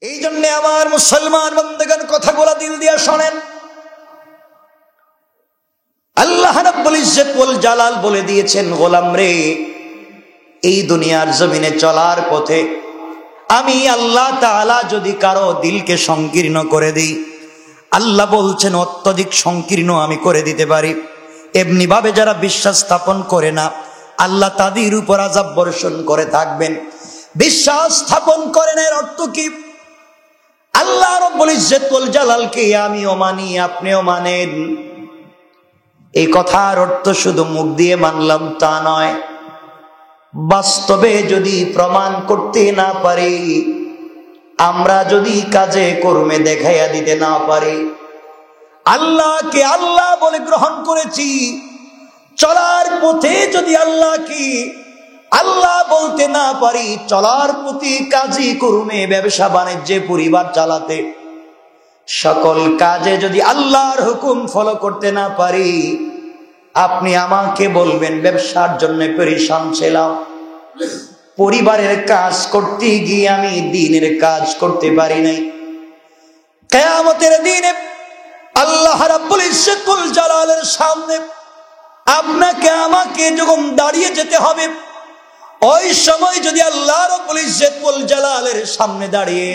এই জন্য আমার মুসলমান বান্দাগণ কথাগুলো দিল দিয়া শোনেন। আল্লাহ রাব্বুল ইজ্জত ওয়াল জালাল বলে দিয়েছেন, গোলাম রে, এই দুনিয়ার জমিনে চলার পথে আমি আল্লাহ তাআলা যদি কারো দিলকে সংকীর্ণ করে দিই, আল্লাহ বলছেন অত্যধিক সংকীর্ণ আমি করে দিতে পারি। এমনি ভাবে যারা বিশ্বাস স্থাপন করে না, আল্লাহ তাদের উপর আযাব বর্ষণ করে থাকবেন। বিশ্বাস স্থাপন করেন এর অর্থ কি? আল্লাহ রাব্বুল ইজ্জত ওয়াল জালালকে আমিও মানি, আপনিও মানেন। এই কথার অর্থ শুধু মুখ দিয়ে মানলাম তা নয়, বাস্তবে যদি প্রমাণ করতে না পারি, আমরা যদি কাজে কর্মে দেখাইয়া দিতে না পারি, আল্লাহকে আল্লাহ বলে গ্রহণ করেছি, চলার পথে যদি আল্লাহকে আল্লাহ বলতে না পারি, চলার প্রতি কাজী কর্মে ব্যবসা বাণিজ্যে পরিবার চালাতে সকল কাজে যদি আল্লাহর হুকুম ফলো করতে না পারি, আপনি আমাকে বলবেন ব্যবসার জন্য পরিশ্রম ছিলাম, পরিবারের কাজ করতে গিয়ে আমি দ্বীনের কাজ করতে পারি নাই। কিয়ামতের দিনে আল্লাহ রাব্বুল ইজ্জত ওয়াল জালালের সামনে আপনাকে আমাকে যখন দাঁড়িয়ে যেতে হবে, ওই সময় যদি আল্লাহ রাব্বুল ইজ্জত ওয়াল জালালের সামনে দাঁড়িয়ে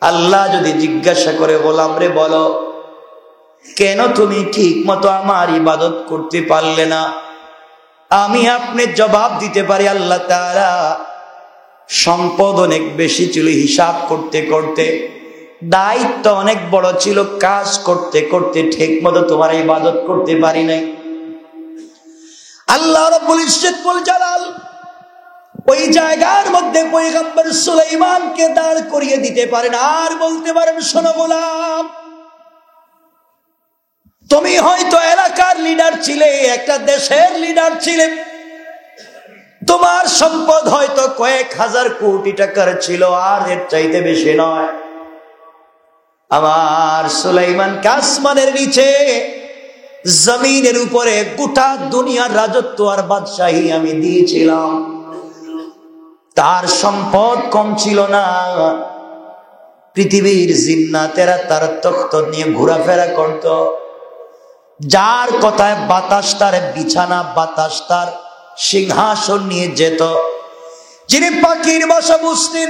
আল্লাহ যদি জিজ্ঞাসা করে, গোলাম রে বলো, কেন তুমি ঠিক মতো আমার ইবাদত করতে পারলে না? আমি আপনি জবাব দিতে পারি, আল্লাহ তাআলা সম্পদ অনেক বেশি ছিল, হিসাব করতে করতে দায়িত্ব অনেক বড় ছিল, কাজ করতে করতে ঠিক মতো তোমার ইবাদত করতে পারি নাই। আল্লাহ রাব্বুল ইজ্জত ওয়াল জালাল ওই জায়গার মধ্যে পয়গম্বর সুলাইমানকে দাঁড় করিয়ে দিতে পারেন আর বলতে পারেন, শোনো গোলাম, তুমি হয়তো এলাকার লিডার ছিলে, একটা দেশের লিডার ছিলে, তোমার সম্পদ হয়তো কয়েক হাজার কোটি টাকার ছিল, আর এর চাইতে বেশি নয়। আমার সুলাইমানকে আসমানের নিচে জমিনের উপরে গোটা দুনিয়ার রাজত্ব আর বাদশাহী আমি দিয়েছিলাম। তার সম্পদ কম ছিল না, পৃথিবীর জিন্নাতেরা তার তখ্ত নিয়ে ঘোরাফেরা করত, যার কথায় বাতাস তার বিছানা, বাতাস তার সিংহাসন নিয়ে যেত। যিনি পাখির ভাষা বুঝতেন,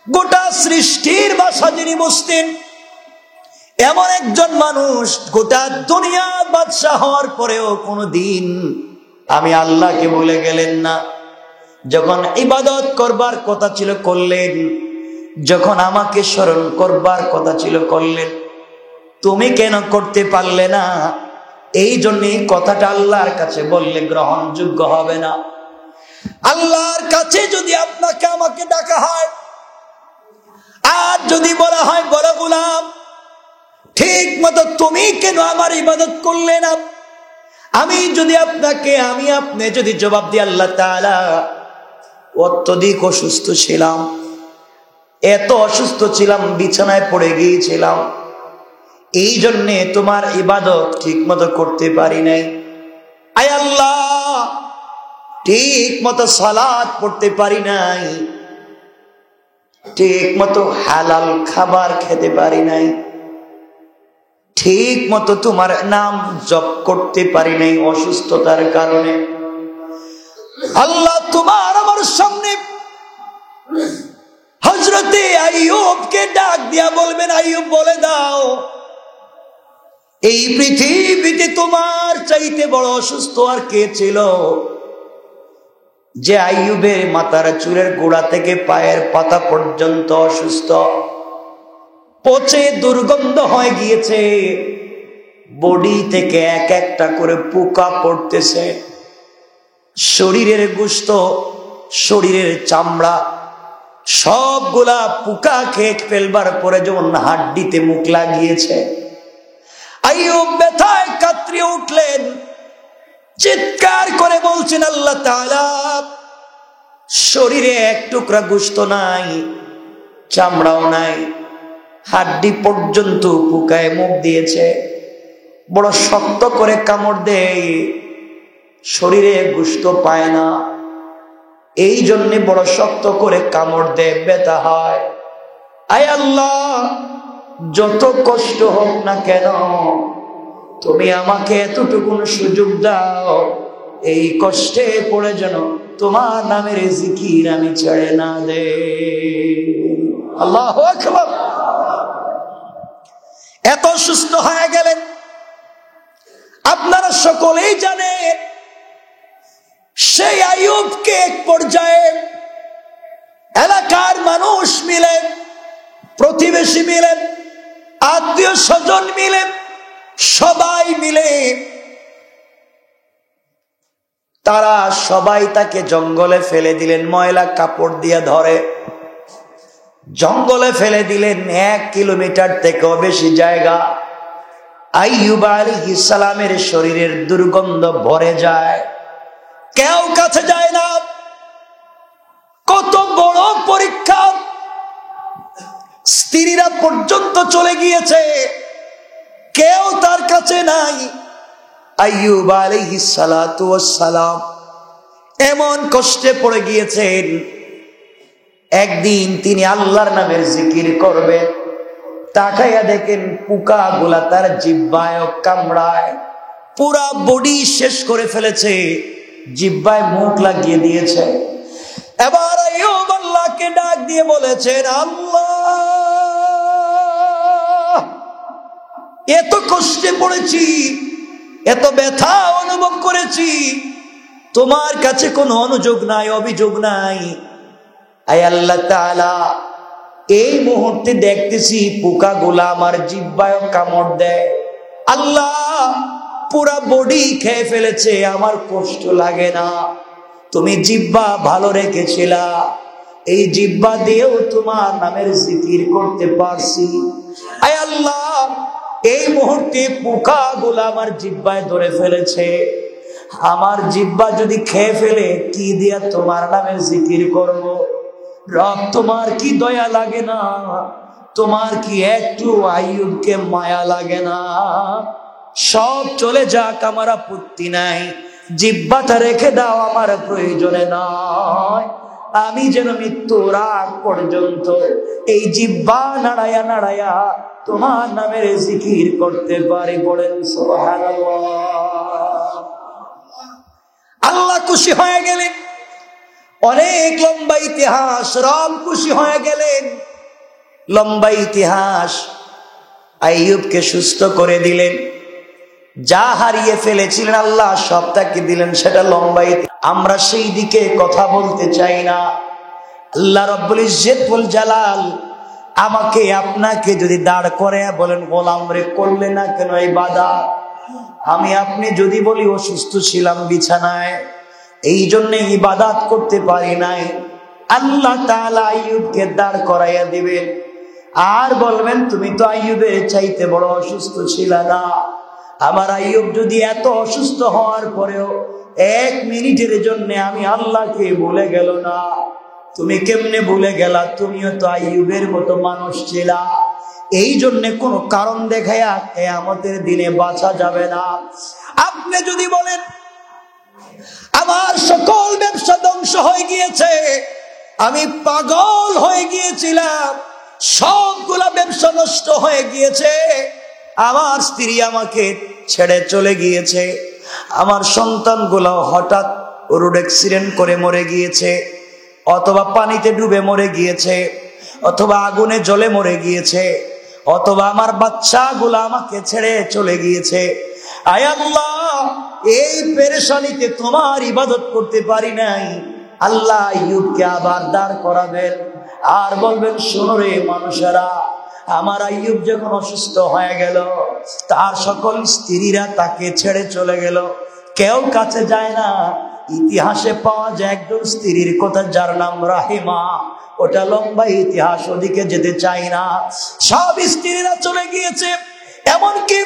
গোটা সৃষ্টির ভাষা যিনি বুঝতেন, এমন একজন মানুষ গোটা দুনিয়া বাদশা হওয়ার পরেও কোনদিন আমি আল্লাহকে ভুলে গেলেন না। যখন ইবাদত করবার কথা ছিল করলেন, যখন আমাকে স্মরণ করবার কথা ছিল করলেন। তুমি কেন করতে পারলে না? এই জন্য কথাটা আল্লাহর কাছে বললে গ্রহণযোগ্য হবে না। আল্লাহর কাছে যদি আপনাকে আমাকে ডাকা হয় আর যদি বলা হয়, বড় গোলাম, ঠিক মতো তুমি কেন আমার ইবাদত করলে না? আমি যদি আপনাকে আপনি যদি জবাব দিই, আল্লাহ তাআলা অত্যধিক অসুস্থ ছিলাম, এত অসুস্থ ছিলাম বিছানায় পড়ে গিয়েছিলাম, এই জন্যে তোমার ইবাদত ঠিক মতো করতে পারি নাই। আয় আল্লাহ, ঠিক মতো সালাত পড়তে পারি নাই, ঠিক মতো হালাল খাবার খেতে পারি নাই, ঠিক মতো তোমার নাম জপ করতে পারি নাই অসুস্থতার কারণে। আল্লাহ তোমার আমার সামনে হযরতে আইয়ুবকে ডাক দিয়া বলবেন, আইয়ুব বলে দাও, এই পৃথিবীতে তোমার চাইতে বড় অসুস্থ আর কে ছিল, যে আইয়ুবের মাথার চুলের গোড়া থেকে পায়ের পাতা পর্যন্ত অসুস্থ, পচে দুর্গন্ধ হয়ে গিয়েছে, বডি থেকে এক একটা করে পোকা পড়তেছে, শরীরের গোশত, শরীরের চামড়া সবগুলা পোকা খেয়ে ফেলবার পরে যেমন হাড্ডিতে মুখ লাগিয়েছে। আইয়ুব ব্যথায় কাতরিয়ে উঠলেন, চিৎকার করে বলছেন, আল্লাহ তাআলা, শরীরে এক টুকরা গোশত নাই, চামড়াও নাই, হাড্ডি পর্যন্ত পোকায় মুখ দিয়েছে, বড় শক্ত করে কামড় দেয়, শরীরে গোশত পায় না, এই জন্যে বড় শক্ত করে কামড় দেয়, ব্যথা হয়। আয় আল্লাহ, যত কষ্ট হোক না কেন তুমি আমাকে এতটুকুন সুযোগ দাও, এই কষ্টে পড়ে যেন তোমার নামের জিকির আমি ছেড়ে না দে। আল্লাহু আকবার। এত সুস্থ হয়ে গেলেন। আপনারা সকলেই জানেন সেই আইয়ুবকে এক পর্যায়ে এলাকার মানুষ মিলে, প্রতিবেশী মিলে, আত্মীয় স্বজন মিলে, সবাই মিলে তারা সবাই তাকে জঙ্গলে ফেলে দিলেন। ময়লা কাপড় দিয়ে ধরে জঙ্গলে ফেলে দিলেন। 1 কিলোমিটার থেকেও বেশি জায়গা। আইয়ুব আলাইহিস সালামের শরীরের দুর্গন্ধ ভরে যায়, কেউ কাছে যায় না। কত বড় পরীক্ষা! স্ত্রীরা পর্যন্ত চলে গিয়েছে, কেউ তার কাছে নাই। আইয়ুব আলাইহিস সালাতু ওয়াস সালাম এমন কষ্টে পড়ে গিয়েছেন। একদিন তিনি আল্লাহর নামের জিকির করবেন, তাকাইয়া দেখেন পোকাগুলা তার জিহ্বায় কামড়ায়, পুরা বডি শেষ করে ফেলেছে, জিহ্বায় মুখ লাগিয়ে দিয়েছে। এবার আইয়ুব আল্লাহকে ডাক দিয়ে বলেছেন, আল্লাহ, এত কষ্টে পড়েছি, এত ব্যথা অনুভব করেছি, তোমার কাছে কোনো অনুযোগ নাই, অভিযোগ নাই। আয় আল্লাহ তাআলা, এই মুহূর্তে দেখতেছি পোকাগুলা আমার জিহ্বায় কামড় দেয়। আল্লাহ, পুরা বডি খেয়ে ফেলেছে, আমার কষ্ট লাগে না। তুমি জিহ্বা ভালো রেখেছিলা, এই জিহ্বা দিয়েও তোমার নামের জিকির করতে পারছি। আয় আল্লাহ, এই মুহূর্তে পোকাগুলা আমার জিহ্বায় ধরে ফেলেছে, আমার জিহ্বা যদি খেয়ে ফেলে কি দিয়া তোমার নামের জিকির করব? রব, তোমার কি দয়া লাগে না? তোমার কি একটু আইয়ুবকে মায়া লাগে না? সব চলে যাক, আমার আপত্তি নাই, জিহ্বাটা রেখে দাও, আমার প্রয়োজনে নয়। আমি যেন মৃত্যুর আগ পর্যন্ত এই জিহ্বা নাড়ায়া নাড়ায়া তোমার নামের জিকির করতে পারি। বলেন সুবহানাল্লাহ। আল্লাহ খুশি হয়ে গেলেন। অনেক লম্বা ইতিহাস, রব খুশি হয়ে গেলেন। লম্বা ইতিহাস, আইয়ুবকে সুস্থ করে দিলেন। যা হারিয়ে ফেলেছিলেন আল্লাহ সব তাকে দিলেন, সেটা লম্বা ইতিহাস। আমরা সেই দিকে কথা বলতে চাই না। আল্লাহ রাব্বুল ইজ্জত ওয়াল জালাল আমাকে আপনাকে যদি দাঁড় করে বলেন, গোলাম রে করলে না কেন ইবাদত? আমি আপনি যদি বলি অসুস্থ ছিলাম বিছানায়, এই জন্য ইবাদত করতে পারি নাই, আল্লাহ তাআলা আইয়ুবকে দাঁড় করাইয়া দিবেন আর বলবেন, তুমি তো আইয়ুবের চাইতে বড় অসুস্থ ছিলা না। আমার আইয়ুব যদি এত অসুস্থ হওয়ার পরেও 1 মিনিটের জন্য আমি আল্লাহকে ভুলে গেল না, তুমি কেমনে ভুলে গেলা? তুমিও তো আইয়ুবের মতো মানুষ ছিলা। এই জন্য কোনো কারণ দেখায়া কিয়ামতের দিনে বাঁচা যাবে না। আপনি যদি বলেন আমার সকল ব্যবসা ধ্বংস হয়ে গিয়েছে, আমি পাগল হয়ে গিয়েছিলাম, সবগুলা ব্যবসা নষ্ট হয়ে গিয়েছে, আমার স্ত্রী আমাকে ছেড়ে চলে গিয়েছে, আমার সন্তানগুলো হঠাৎ রোড অ্যাক্সিডেন্ট করে মরে গিয়েছে, অথবা পানিতে ডুবে মরে গিয়েছে, অথবা আগুনে জ্বলে মরে গিয়েছে, অথবা আমার বাচ্চাগুলো আমাকে ছেড়ে চলে গিয়েছে। আয় আল্লাহ, এই পেরেশানিতে তোমার ইবাদত করতে পারি নাই। আল্লাহ আইয়ুবকে আবার দাঁড় করাবেন আর বলবেন, শোনো রে মানুষেরা, আমার আইয়ুব যখন অসুস্থ হয়ে গেল, তার সকল স্ত্রীরা তাকে ছেড়ে চলে গেল, কেউ কাছে যায় না। ইতিহাসে পাওয়া যায় একজন স্ত্রীর কথা, যার নাম রাহিমা। ওটা লম্বা ইতিহাস, ওদিকে যেতে চাই না। সব স্ত্রীরা চলে গিয়েছে, এমনকি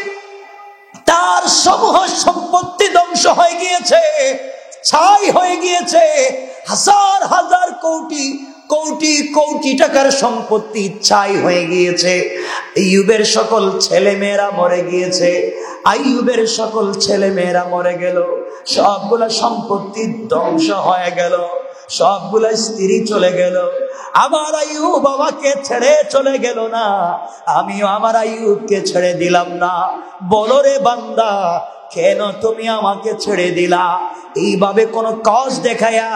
তার সমূহ সম্পত্তি ধ্বংস হয়ে গিয়েছে, ছাই হয়ে গিয়েছে। হাজার হাজার কোটি কোটি কোটি টাকার সম্পত্তি ছাই হয়ে গিয়েছে। আইয়ুবের সকল ছেলে মেয়েরা মরে গিয়েছে। আইয়ুবের সকল ছেলে মেয়েরা মরে গেল, সবগুলা সম্পত্তি ধ্বংস হয়ে গেল। সবগুলো স্ত্রী চলে গেল, আমার আইয়ুব আমাকে ছেড়ে চলে গেল না, আমিও আমার আইয়ুবকে ছেড়ে দিলাম না। বলো রে বান্দা, কেন তুমি আমাকে ছেড়ে দিলা? এইভাবে কোন কজ দেখায়া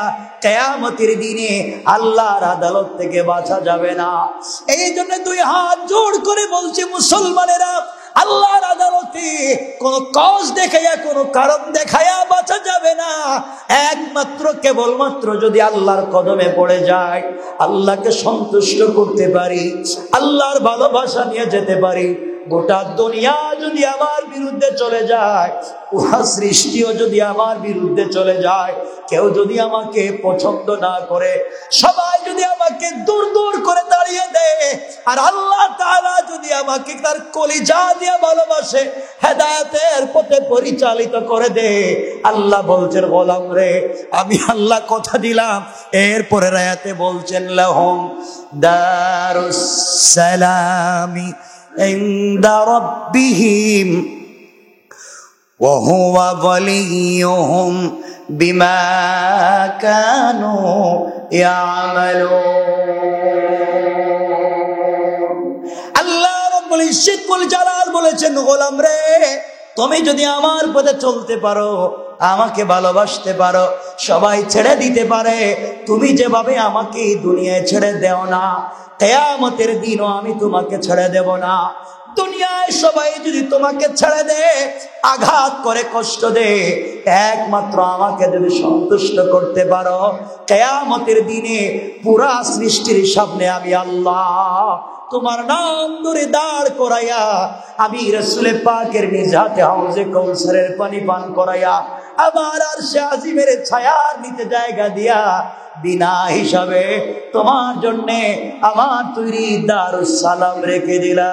কিয়ামতের দিনে আল্লাহর আদালত থেকে বাঁচা যাবে না। এই জন্য দুই হাত জোড় করে বলছি মুসলমানেরা, আল্লাহর আদালতে কোন কজ দেখায়া, কোন কারণ দেখায়া বাঁচা যাবে না। একমাত্র কেবলমাত্র যদি আল্লাহর কদমে পড়ে যায়, আল্লাহকে সন্তুষ্ট করতে পারি, আল্লাহর ভালোবাসা নিয়ে যেতে পারি। গোটা দুনিয়া যদি আমার বিরুদ্ধে চলে যায়, পুরা সৃষ্টিও যদি আমার বিরুদ্ধে চলে যায়, কেউ যদি আমাকে পছন্দ না করে, সবাই যদি আমাকে দূর দূর করে দাঁড়িয়ে দেয়, আর আল্লাহ তাআলা যদি আমাকে তার কলিজা দিয়ে ভালোবাসে, হেদায়েতের পথে পরিচালিত করে দে, আল্লাহ বলছেন গোলাম রে, আমি আল্লাহ কথা দিলাম। এরপরে আয়াতে বলছেন লাহুম দারুস সালামি ইনদা রাব্বিহিম ওয়া হুয়া ওয়ালিয়ুহুম বিমা কানু ইয়ামালুন। আল্লাহ রাব্বুল ইজ্জত ওয়াল জালাল বলেছেন, গোলাম রে, তুমি যদি আমার পথে চলতে পারো, আমাকে ভালোবাসতে পারো, সবাই ছেড়ে দিতে পারে, তুমি যেভাবে আমাকে এই দুনিয়ায় ছেড়ে দেও না, কিয়ামতের দিনও আমি তোমাকে ছেড়ে দেব না। দুনিয়ায় সবাই যদি তোমাকে ছেড়ে দে, আঘাত করে, কষ্ট দে, একমাত্র আমাকে যদি সন্তুষ্ট করতে পারো, কিয়ামতের দিনে পুরা সৃষ্টির সামনে আমি আল্লাহ তোমার নাম ধরে দাঁড় করাইয়া, আমি রাসূল পাকের নিজ হাতে হাউজে কাউসারের পানি পান করাইয়া, আমার আরশে আজিমের ছায়ার নিচে জায়গা দিয়া, বিনা হিসাবে তোমার জন্যে আমার তৈরি দারুস সালাম রেখে দিলাম।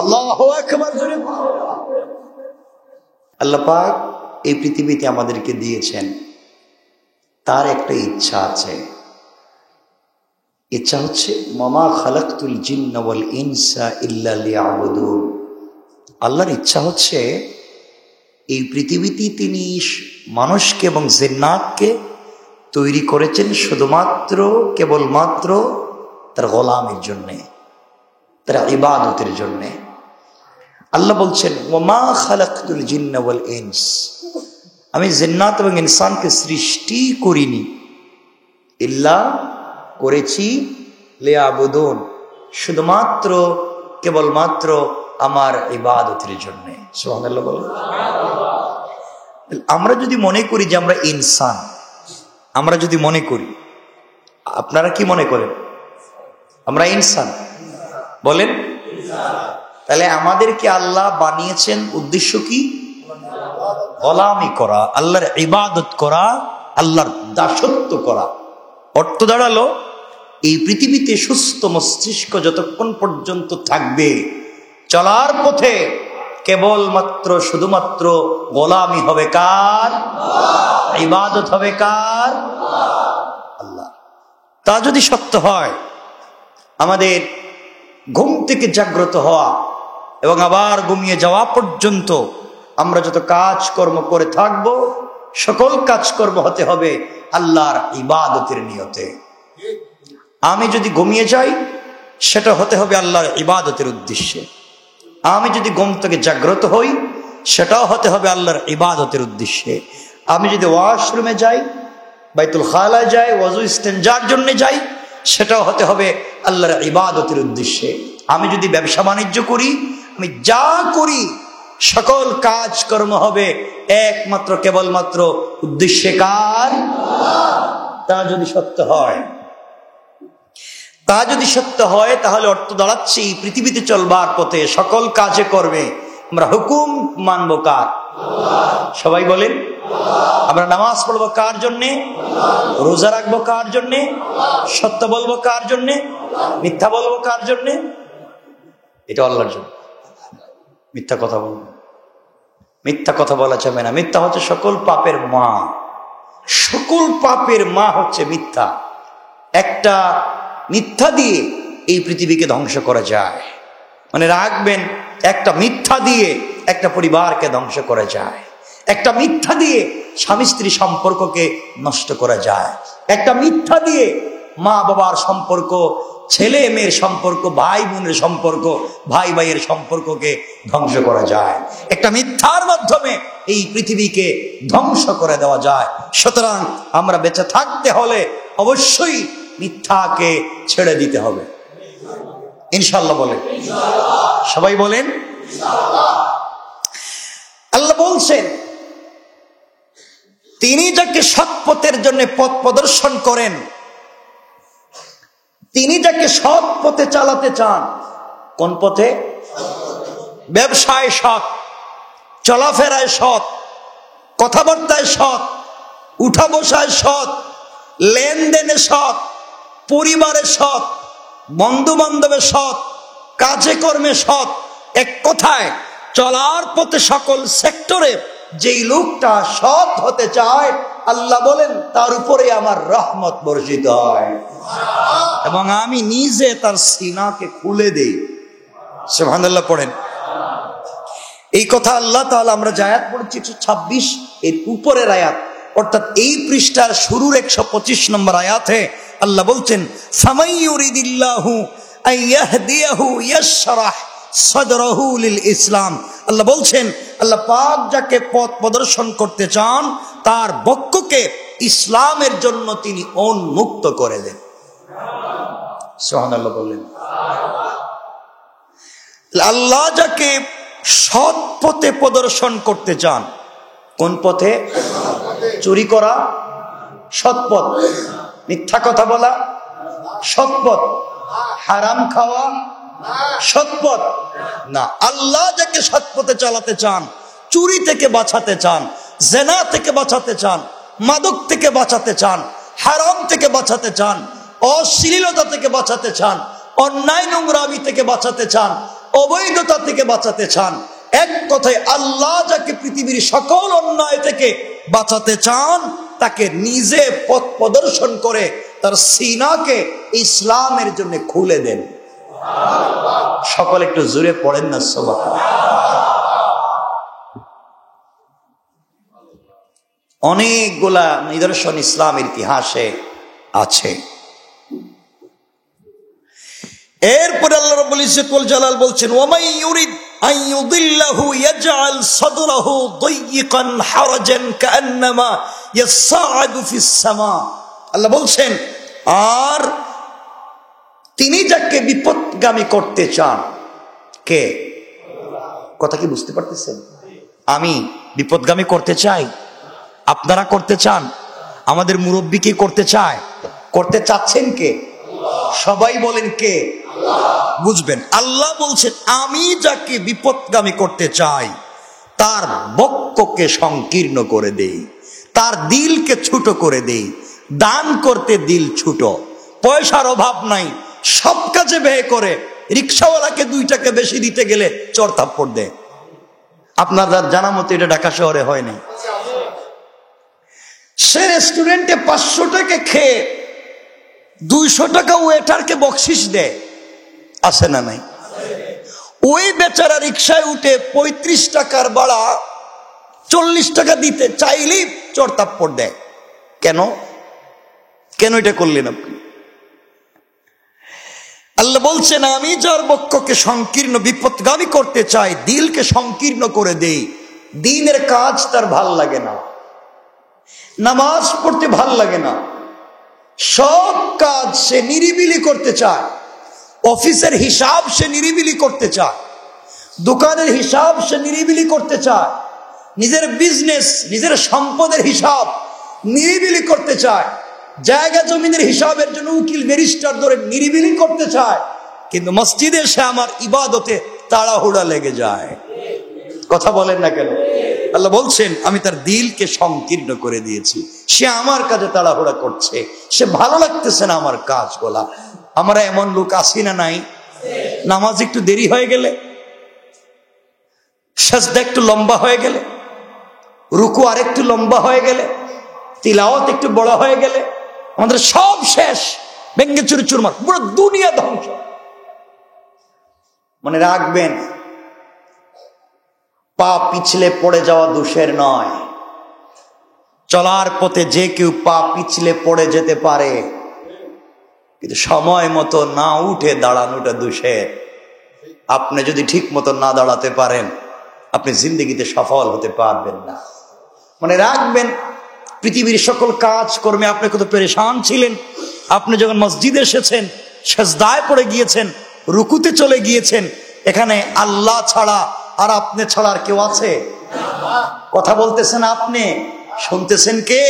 আল্লাহু আকবার। আল্লাহ পাক এই পৃথিবীতে আমাদেরকে দিয়েছেন, তার একটা ইচ্ছা আছে। ইচ্ছা হচ্ছে মামা খালাকতুল জিন্না ওয়াল ইনসা ইল্লা লিয়াবুদুন। আল্লাহর ইচ্ছা হচ্ছে এই পৃথিবীতে তিনি মানুষকে এবং জিন্নাতকে তৈরি করেছেন শুধুমাত্র, কেবলমাত্র তার গোলামের জন্যে, তার ইবাদতের জন্যে। আল্লাহ বলছেন ওয়ামা খালাকতুল জিন্না ওয়াল ইনস, আমি জিন্নাত এবং ইনসানকে সৃষ্টি করিনি, ইল্লা করেছি লিয়াবুদুন, শুধুমাত্র কেবলমাত্র আমার ইবাদতের জন্য। সুবহানাল্লাহ বলো। আমরা যদি মনে করি যে আমরা ইনসান, আমরা যদি মনে করি, আপনারা কি মনে করেন আমরা ইনসান? বলেন। তাহলে আমাদেরকে আল্লাহ বানিয়েছেন উদ্দেশ্য কি? গোলামি করা, আল্লাহর ইবাদত করা, আল্লাহর দাসত্ব করা। অর্থ দাঁড়ালো, এই পৃথিবীতে সুস্থ মস্তিষ্ক যতক্ষণ পর্যন্ত থাকবে, চলার পথে কেবলমাত্র শুধুমাত্র গোলামি হবে কার? ইবাদত হবে কার? আল্লাহ। তা যদি সত্য হয়, আমাদের ঘুম থেকে জাগ্রত হওয়া এবং আবার ঘুমিয়ে যাওয়া পর্যন্ত আমরা যত কাজকর্ম করে থাকব, সকল কাজকর্ম হতে হবে আল্লাহর ইবাদতের নিয়তে। আমি যদি ঘুমিয়ে যাই, সেটা হতে হবে আল্লাহর ইবাদতের উদ্দেশ্যে। আমি যদি ঘুম থেকে জাগ্রত হই, সেটাও হতে হবে আল্লাহর ইবাদতের উদ্দেশ্যে। আমি যদি ওয়াশরুমে যাই, বাইতুল খালায় যাই, ওয়াজু ইস্তেনজার জন্য যাই, সেটাও হতে হবে আল্লাহর ইবাদতের উদ্দেশ্যে। আমি যদি ব্যবসা বাণিজ্য করি, আমি যা করি সকল কাজকর্ম হবে একমাত্র কেবলমাত্র উদ্দেশ্যে কার? তা যদি সত্য হয়, তা যদি সত্য হয়, তাহলে অর্থ দাঁড়াচ্ছে এই পৃথিবীতে চলবার পথে সকল কাজে করবে আমরা হুকুম মানবো কার? সবাই বলেন। আমরা নামাজ পড়বো কার জন্যে? রোজা রাখবো কার জন্যে? সত্য বলবো কার জন্যে? মিথ্যা বলবো কার জন্যে? এটা আল্লাহর জন্য। মিথ্যা কথা বলবো, মিথ্যা কথা বলা যাবে না। মিথ্যা হচ্ছে সকল পাপের মা, সকল পাপের মা হচ্ছে মিথ্যা। একটা মিথ্যা দিয়ে এই পৃথিবীকে ধ্বংস করা যায়। মানে রাখবেন, একটা মিথ্যা দিয়ে একটা পরিবারকে ধ্বংস করা যায়, একটা মিথ্যা দিয়ে স্বামী স্ত্রী সম্পর্ককে নষ্ট করা যায়, একটা মিথ্যা দিয়ে মা বাবার সম্পর্ক, ছেলে মেয়ের সম্পর্ক, ভাই বোনের সম্পর্ক, ভাই ভাইয়ের সম্পর্ককে ধ্বংস করা যায়, একটা মিথ্যার মাধ্যমে এই পৃথিবীকে ধ্বংস করে দেওয়া যায়। সুতরাং আমরা বেঁচে থাকতে হলে অবশ্যই মিথ্যাকে ছেড়ে দিতে হবে। ইনশাআল্লাহ বলেন, সবাই বলেন। আল্লাহ বলছেন, তিনি যাকে সৎ পথের জন্য পথ প্রদর্শন করেন, তিনি যাকে সৎ পথে চালাতে চান। কোন পথে? ব্যবসায় সৎ, চলাফেরায় সৎ, কথাবার্তায় সৎ, উঠা বসায় সৎ, লেনদেনে সৎ, পরিবারে সৎ, বন্ধু বান্ধবের সৎ, কাজে কর্মে সৎ, এক কথায় চলার পথে সকল সেক্টরে যেই লোকটা সৎ হতে চায়, আল্লাহ বলেন তার উপরে আমার রহমত বর্ষিত হয় এবং আমি নিজে তার সিনাকে খুলে দেই। সুবহানাল্লাহ পড়েন। এই কথা আল্লাহ তাআলা, আমরা যে আয়াত পড়েছি 126 এর উপরের আয়াত, অর্থাৎ এই পৃষ্ঠার শুরুর 125 নম্বর আয়াতে আল্লাহ বলছেন, ফামাইয়ুরিদিল্লাহু আইয়াহদিয়াহু ইয়াশরাহ সাদরাহু লিল ইসলাম। আল্লাহ বলছেন, আল্লাহ পাক যাকে পথ প্রদর্শন করতে চান তার বক্ষকে ইসলামের জন্য তিনি উন্মুক্ত করে দেন। সুবহানাল্লাহ বলেন। আল্লাহ যাকে সৎ পথে প্রদর্শন করতে চান, কোন পথে? চুরি করা সৎ পথ, মিথ্যা কথা বলা সৎ পথ, হারাম খাওয়া সৎ পথ না। আল্লাহ যাকে সৎ পথে চালাতে চান, চুরি থেকে বাঁচাতে চান, জেনা থেকে বাঁচাতে চান, মাদক থেকে বাঁচাতে চান, হারাম থেকে বাঁচাতে চান, অশ্লীলতা থেকে বাঁচাতে চান, অন্যায় নোংরামি থেকে বাঁচাতে চান, অবৈধতা থেকে বাঁচাতে চান, এক কথায় আল্লাহ যাকে পৃথিবীর সকল অন্যায় থেকে বাঁচাতে চান, তাকে নিজে পথ প্রদর্শন করে তার সিনাকে ইসলামের জন্য খুলে দেন। সকল একটু জোরে পড়েন না সুবহানাল্লাহ। অনেকগুলা নিদর্শন ইসলামের ইতিহাসে আছে। এরপরে আল্লাহ রাব্বুল ইজ্জত ওয়াল জালাল বলছেন, ওয়ামাই ইউরিদ আন ইউদিল্লাহু ইয়াজআল সাদরাহু দায়িকান হারাজান কাআন্নামা ইয়াসআদু ফিস সামা। আল্লাহ বলছেন, আর তিনি যাকে বিপদগামী করতে চান, কে? কথা কি বুঝতে পারতেছেন? আমি বিপদগামী করতে চাই, আপনারা করতে চান, আমাদের মুরব্বী কি করতে চায়? করতে চাচ্ছেন কে? সবাই বলেন কে? বুঝবেন, আল্লাহ বলছেন, আমি যাকে বিপদগামী করতে চাই তার বক্ষকে সংকীর্ণ করে দেই, তার দিলকে ছোট করে দেই। দান করতে দিল ছোট, পয়সার অভাব নাই, সব কাজে ব্যয় করে, রিক্সাওয়ালাকে 2 টাকা বেশি দিতে গেলে চড় থাপ্পড় দেয়। আপনার জানা মতো এটা ঢাকা শহরে হয় নাই। সে রেস্টুরেন্টে 500 টাকা খেয়ে 200 টাকা ওয়েটারকে বকশিস দেয়, আছে না নাই? ওই বেচারা রিক্সায় উঠে 35 টাকার ভাড়া 40 টাকা দিতে চাইলেই চড় থাপ্পড় দেয়। কেন? কেন এটা করলেন আপনি? আল্লাহ বলছেন, আমি যার বক্ষকে সংকীর্ণ বিপদগামী করতে চাই, দিলকে সংকীর্ণ করে দেই। দিনের কাজ তার ভাল লাগে না, নামাজ পড়তে ভাল লাগে না, সব কাজ সে নিরিবিলি করতে চায়। অফিসের হিসাব সে নিরিবিলি করতে চায়, দোকানের হিসাব সে নিরিবিলি করতে চায়, নিজের বিজনেস, নিজের সম্পদের হিসাব নিরিবিলি করতে চায়, জায়গা জমিনের হিসাবের জন্য উকিল ব্যারিস্টার ধরে নিরিবিলি করতে চায়। কিন্তু মসজিদে সে আমার ইবাদতে তাড়াহুড়া লেগে যায়। কথা বলেন না কেন? আল্লাহ বলছেন, আমি তার দিলকে সংকীর্ণ করে দিয়েছি, সে আমার কাজে তাড়াহুড়া করছে, সে ভালো লাগতেছে না আমার কাজ বলা। আমরা এমন লোক আছি না নাই? নামাজ একটু দেরি হয়ে গেলে, সাজদা একটু লম্বা হয়ে গেলে, রুকু আর একটু লম্বা হয়ে গেলে, তিলাওয়াত একটু বড় হয়ে গেলে আমাদের সব শেষ, ভেঙ্গে চুরি চুরমার, পুরো দুনিয়া ধ্বংস। মনে রাখবেন, পা পিছলে পড়ে যাওয়া দোষের নয়, চলার পথে যে কেউ পা পিছলে পড়ে যেতে পারে, কিন্তু সময় মতো না উঠে দাঁড়ানোটা দোষের। আপনি যদি ঠিক মতো না দাঁড়াতে পারেন, আপনি জিন্দগিতে সফল হতে পারবেন না। মনে রাখবেন, পৃথিবীর সকল কাজ কর্মে আপনি কত পেরেশান ছিলেন। আপনি যখন মসজিদে এসেছেন, সেজদায় পড়ে গিয়েছেন, রুকুতে চলে গিয়েছেন, এখানে আল্লাহ ছাড়া আর আপনি ছাড়া আর কেউ আছে? কথা বলতেছেন আপনি, শুনতেছেন কে?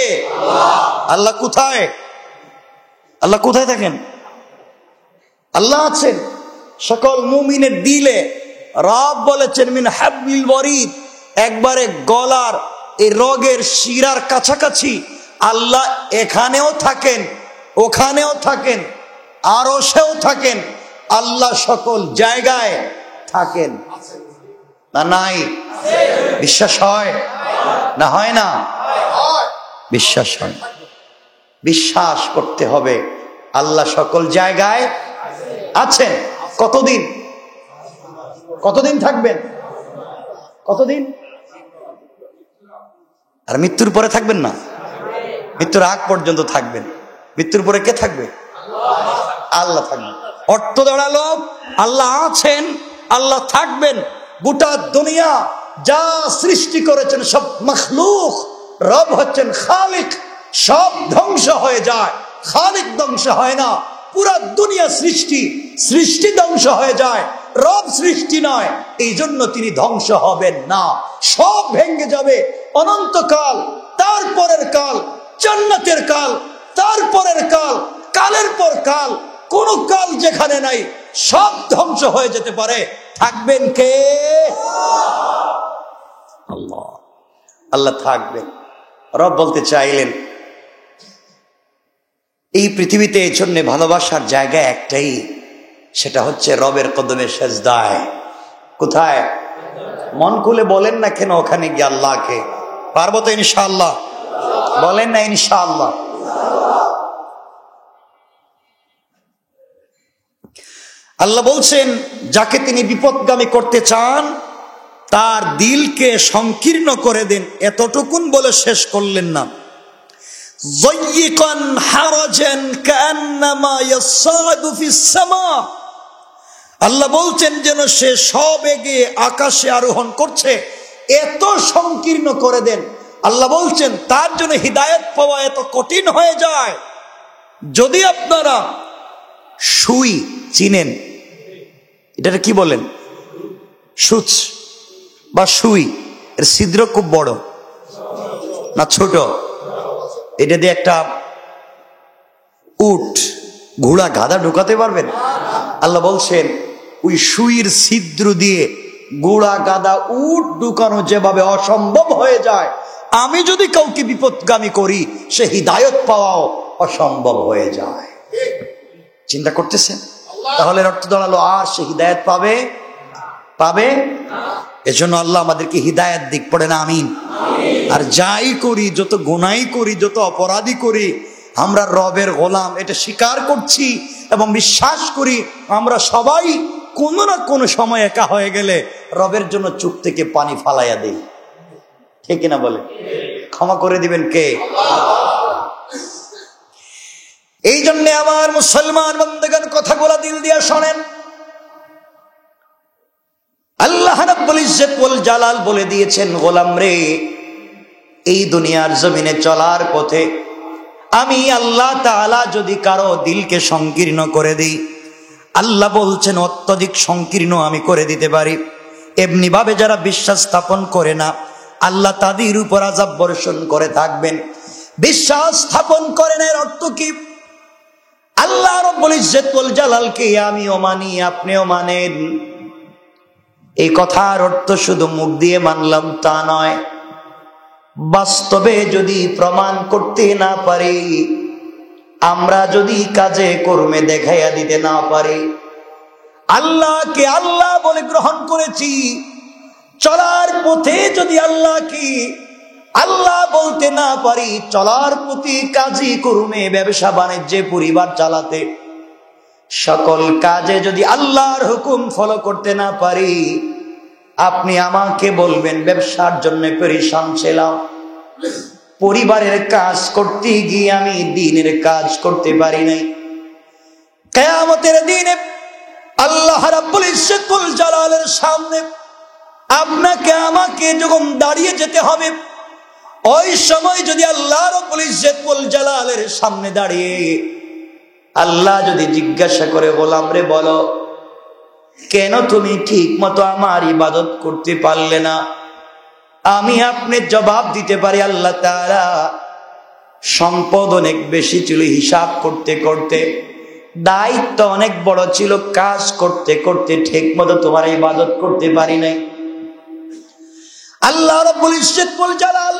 আল্লাহ কোথায়? আল্লাহ কোথায় থাকেন? আল্লাহ আছেন সকল মুমিনের দিলে। রব বলেছেন মিন হাবলিল ওয়ারিদ, একবারে গলার এই রগের শিরার কাছাকাছি আল্লাহ এখানেও থাকেন, ওখানেও থাকেন, আরশেও থাকেন। আল্লাহ সকল জায়গায় থাকেন না? নাই? বিশ্বাস হয় না? হয় না? বিশ্বাস হয়। বিশ্বাস করতে হবে আল্লাহ সকল জায়গায় আছেন। কতদিন? কতদিন থাকবেন? কতদিন? আর মৃত্যুর পরে থাকবেন না? মৃত্যুর আগ পর্যন্ত থাকবেন। মৃত্যুর পরে কে থাকবে? আল্লাহ থাকবেন। অর্থ দাঁড়ালো আল্লাহ আছেন, আল্লাহ থাকবেন। গোটা দুনিয়া যা সৃষ্টি করেছেন সব মখলুক, রব হচ্ছেন খালিক। সব ধ্বংস হয়ে যায়, খালিক ধ্বংস হয় না। পুরা দুনিয়া সৃষ্টি, সৃষ্টি ধ্বংস হয়ে যায়, রব সৃষ্টি নয়। এই জন্য তিনি ধ্বংস হবেন না। সব ভেঙে যাবে অনন্তকাল, তারপরের কাল, জান্নাতের কাল, তারপরের কাল, কালের পর কাল, কোন কাল যেখানে নাই, সব ধ্বংস হয়ে যেতে পারে। থাকবেন কে? আল্লাহ। আল্লাহ থাকবেন। রব বলতে চাইলেন এই পৃথিবীতে এই জন্য ভালোবাসার জায়গা একটাই, সেটা হচ্ছে রবের কদমে সেজদায়। কোথায়? মন খুলে বলেন না কেন ওখানে গিয়ে আল্লাহকে? পারবো তো ইনশাআল্লাহ? বলেন না ইনশাআল্লাহ? আল্লাহ বলছেন যাকে তিনি বিপদগামী করতে চান তার দিলকে সংকীর্ণ করে দেন। এতটুকুন বলে শেষ করলেন না, যায়িকান হারাজান কান্নামা ইয়াসাদু ফিস সামা। আল্লাহ বলছেন যেন সে সবেগে আকাশে আরোহণ করছে, এত সংকীর্ণ করে দেন। আল্লাহ বলছেন তার জন্য হিদায়াত পাওয়া এত কঠিন হয়ে যায়। যদি আপনারা সুই চিনেন, এটা কি বলেন? সুচ বা সুই, এর ছিদ্র খুব বড় না ছোট? এটা দিয়ে একটা উট, ঘোড়া, গাধা ঢুকাতে পারবেন? আল্লাহ বলছেন ওই সুইয়ের ছিদ্র দিয়ে ঘোড়া, গাধা, উট ঢুকানো যেভাবে অসম্ভব হয়ে যায়, আমি যদি কাউকে বিপদগামী করি সে হিদায়ত পাওয়াও অসম্ভব হয়ে যায়। চিন্তা করতেছেন? তাহলে অর্থ দাঁড়ালো আর সে হিদায়ত পাবে? পাবে? এজন্য আল্লাহ আমাদেরকে হিদায়াত দিক, পড়ে না আমিন। আর যাই করি, যত গুনাই করি, যত অপরাধী করি, আমরা রবের গোলাম, এটা স্বীকার করছি এবং বিশ্বাস করি। আমরা সবাই কোনো না কোনো সময় একা হয়ে গেলে রবের জন্য চুপ থেকে পানি ফালাইয়া দেই, ঠিক কিনা বলে? ক্ষমা করে দিবেন কে? এই জন্য আমার মুসলমান বন্ধুগণ কথাগুলো দিল দিয়া শোনেন। আল্লাহ রাব্বুল ইজ্জত ওয়াল জালাল বলে দিয়েছেন, গোলাম রে, এই দুনিয়ার জমিনে চলার পথে আমি আল্লাহ তাআলা যদি কারো দিলকে সংকীর্ণ করে দিই, আল্লাহ বলছেন অত্যধিক সংকীর্ণ আমি করে দিতে পারি। এমনি ভাবে যারা বিশ্বাস স্থাপন করে না, আল্লাহ তাদের উপর আযাব বর্ষণ করে থাকবেন। বিশ্বাস স্থাপন করেন এর অর্থ কি? আল্লাহ রাব্বুল ইজ্জত ওয়াল জালালকে আমিও মানি, আপনিও মানেন। এই কথার অর্থ শুধু মুখ দিয়ে মানলাম তা নয়, বাস্তবে যদি প্রমাণ করতে না পারি, আমরা যদি কাজে কর্মে দেখাইয়া দিতে না পারি, আল্লাহকে আল্লাহ বলে গ্রহণ করেছি, চলার পথে যদি আল্লাহকে আল্লাহ বলতে না পারি, চলার প্রতি কাজী কর্মে, ব্যবসা বাণিজ্যে, পরিবার চালাতে, সকল কাজে যদি আল্লাহর হুকুম ফলো করতে না পারি, আপনি আমাকে বলবেন ব্যবসার জন্য পেরেশান ছিলাম, পরিবারের কাজ করতে গিয়ে আমি দ্বীনের কাজ করতে পারি নাই। কিয়ামতের দিনে আল্লাহ রাব্বুল ইজ্জতুল জালালের সামনে আপনাকে আমাকে যখন দাঁড়িয়ে যেতে হবে, ওই সময় যদি আল্লাহ রাব্বুল ইজ্জতুল জালালের সামনে দাঁড়িয়ে আল্লাহ যদি জিজ্ঞাসা করে, গোলাম রে বলো কেন তুমি ঠিক মতো আমার ইবাদত করতে পারলে না, আমি আপনি জবাব দিতে পারি, আল্লাহ তাআলা সম্পদ অনেক বেশি ছিল, হিসাব করতে করতে দায়িত্ব অনেক বড় ছিল, কাজ করতে করতে ঠিক মতো তোমার ইবাদত করতে পারি নাই। আল্লাহ রাব্বুল ইজ্জতুল জালাল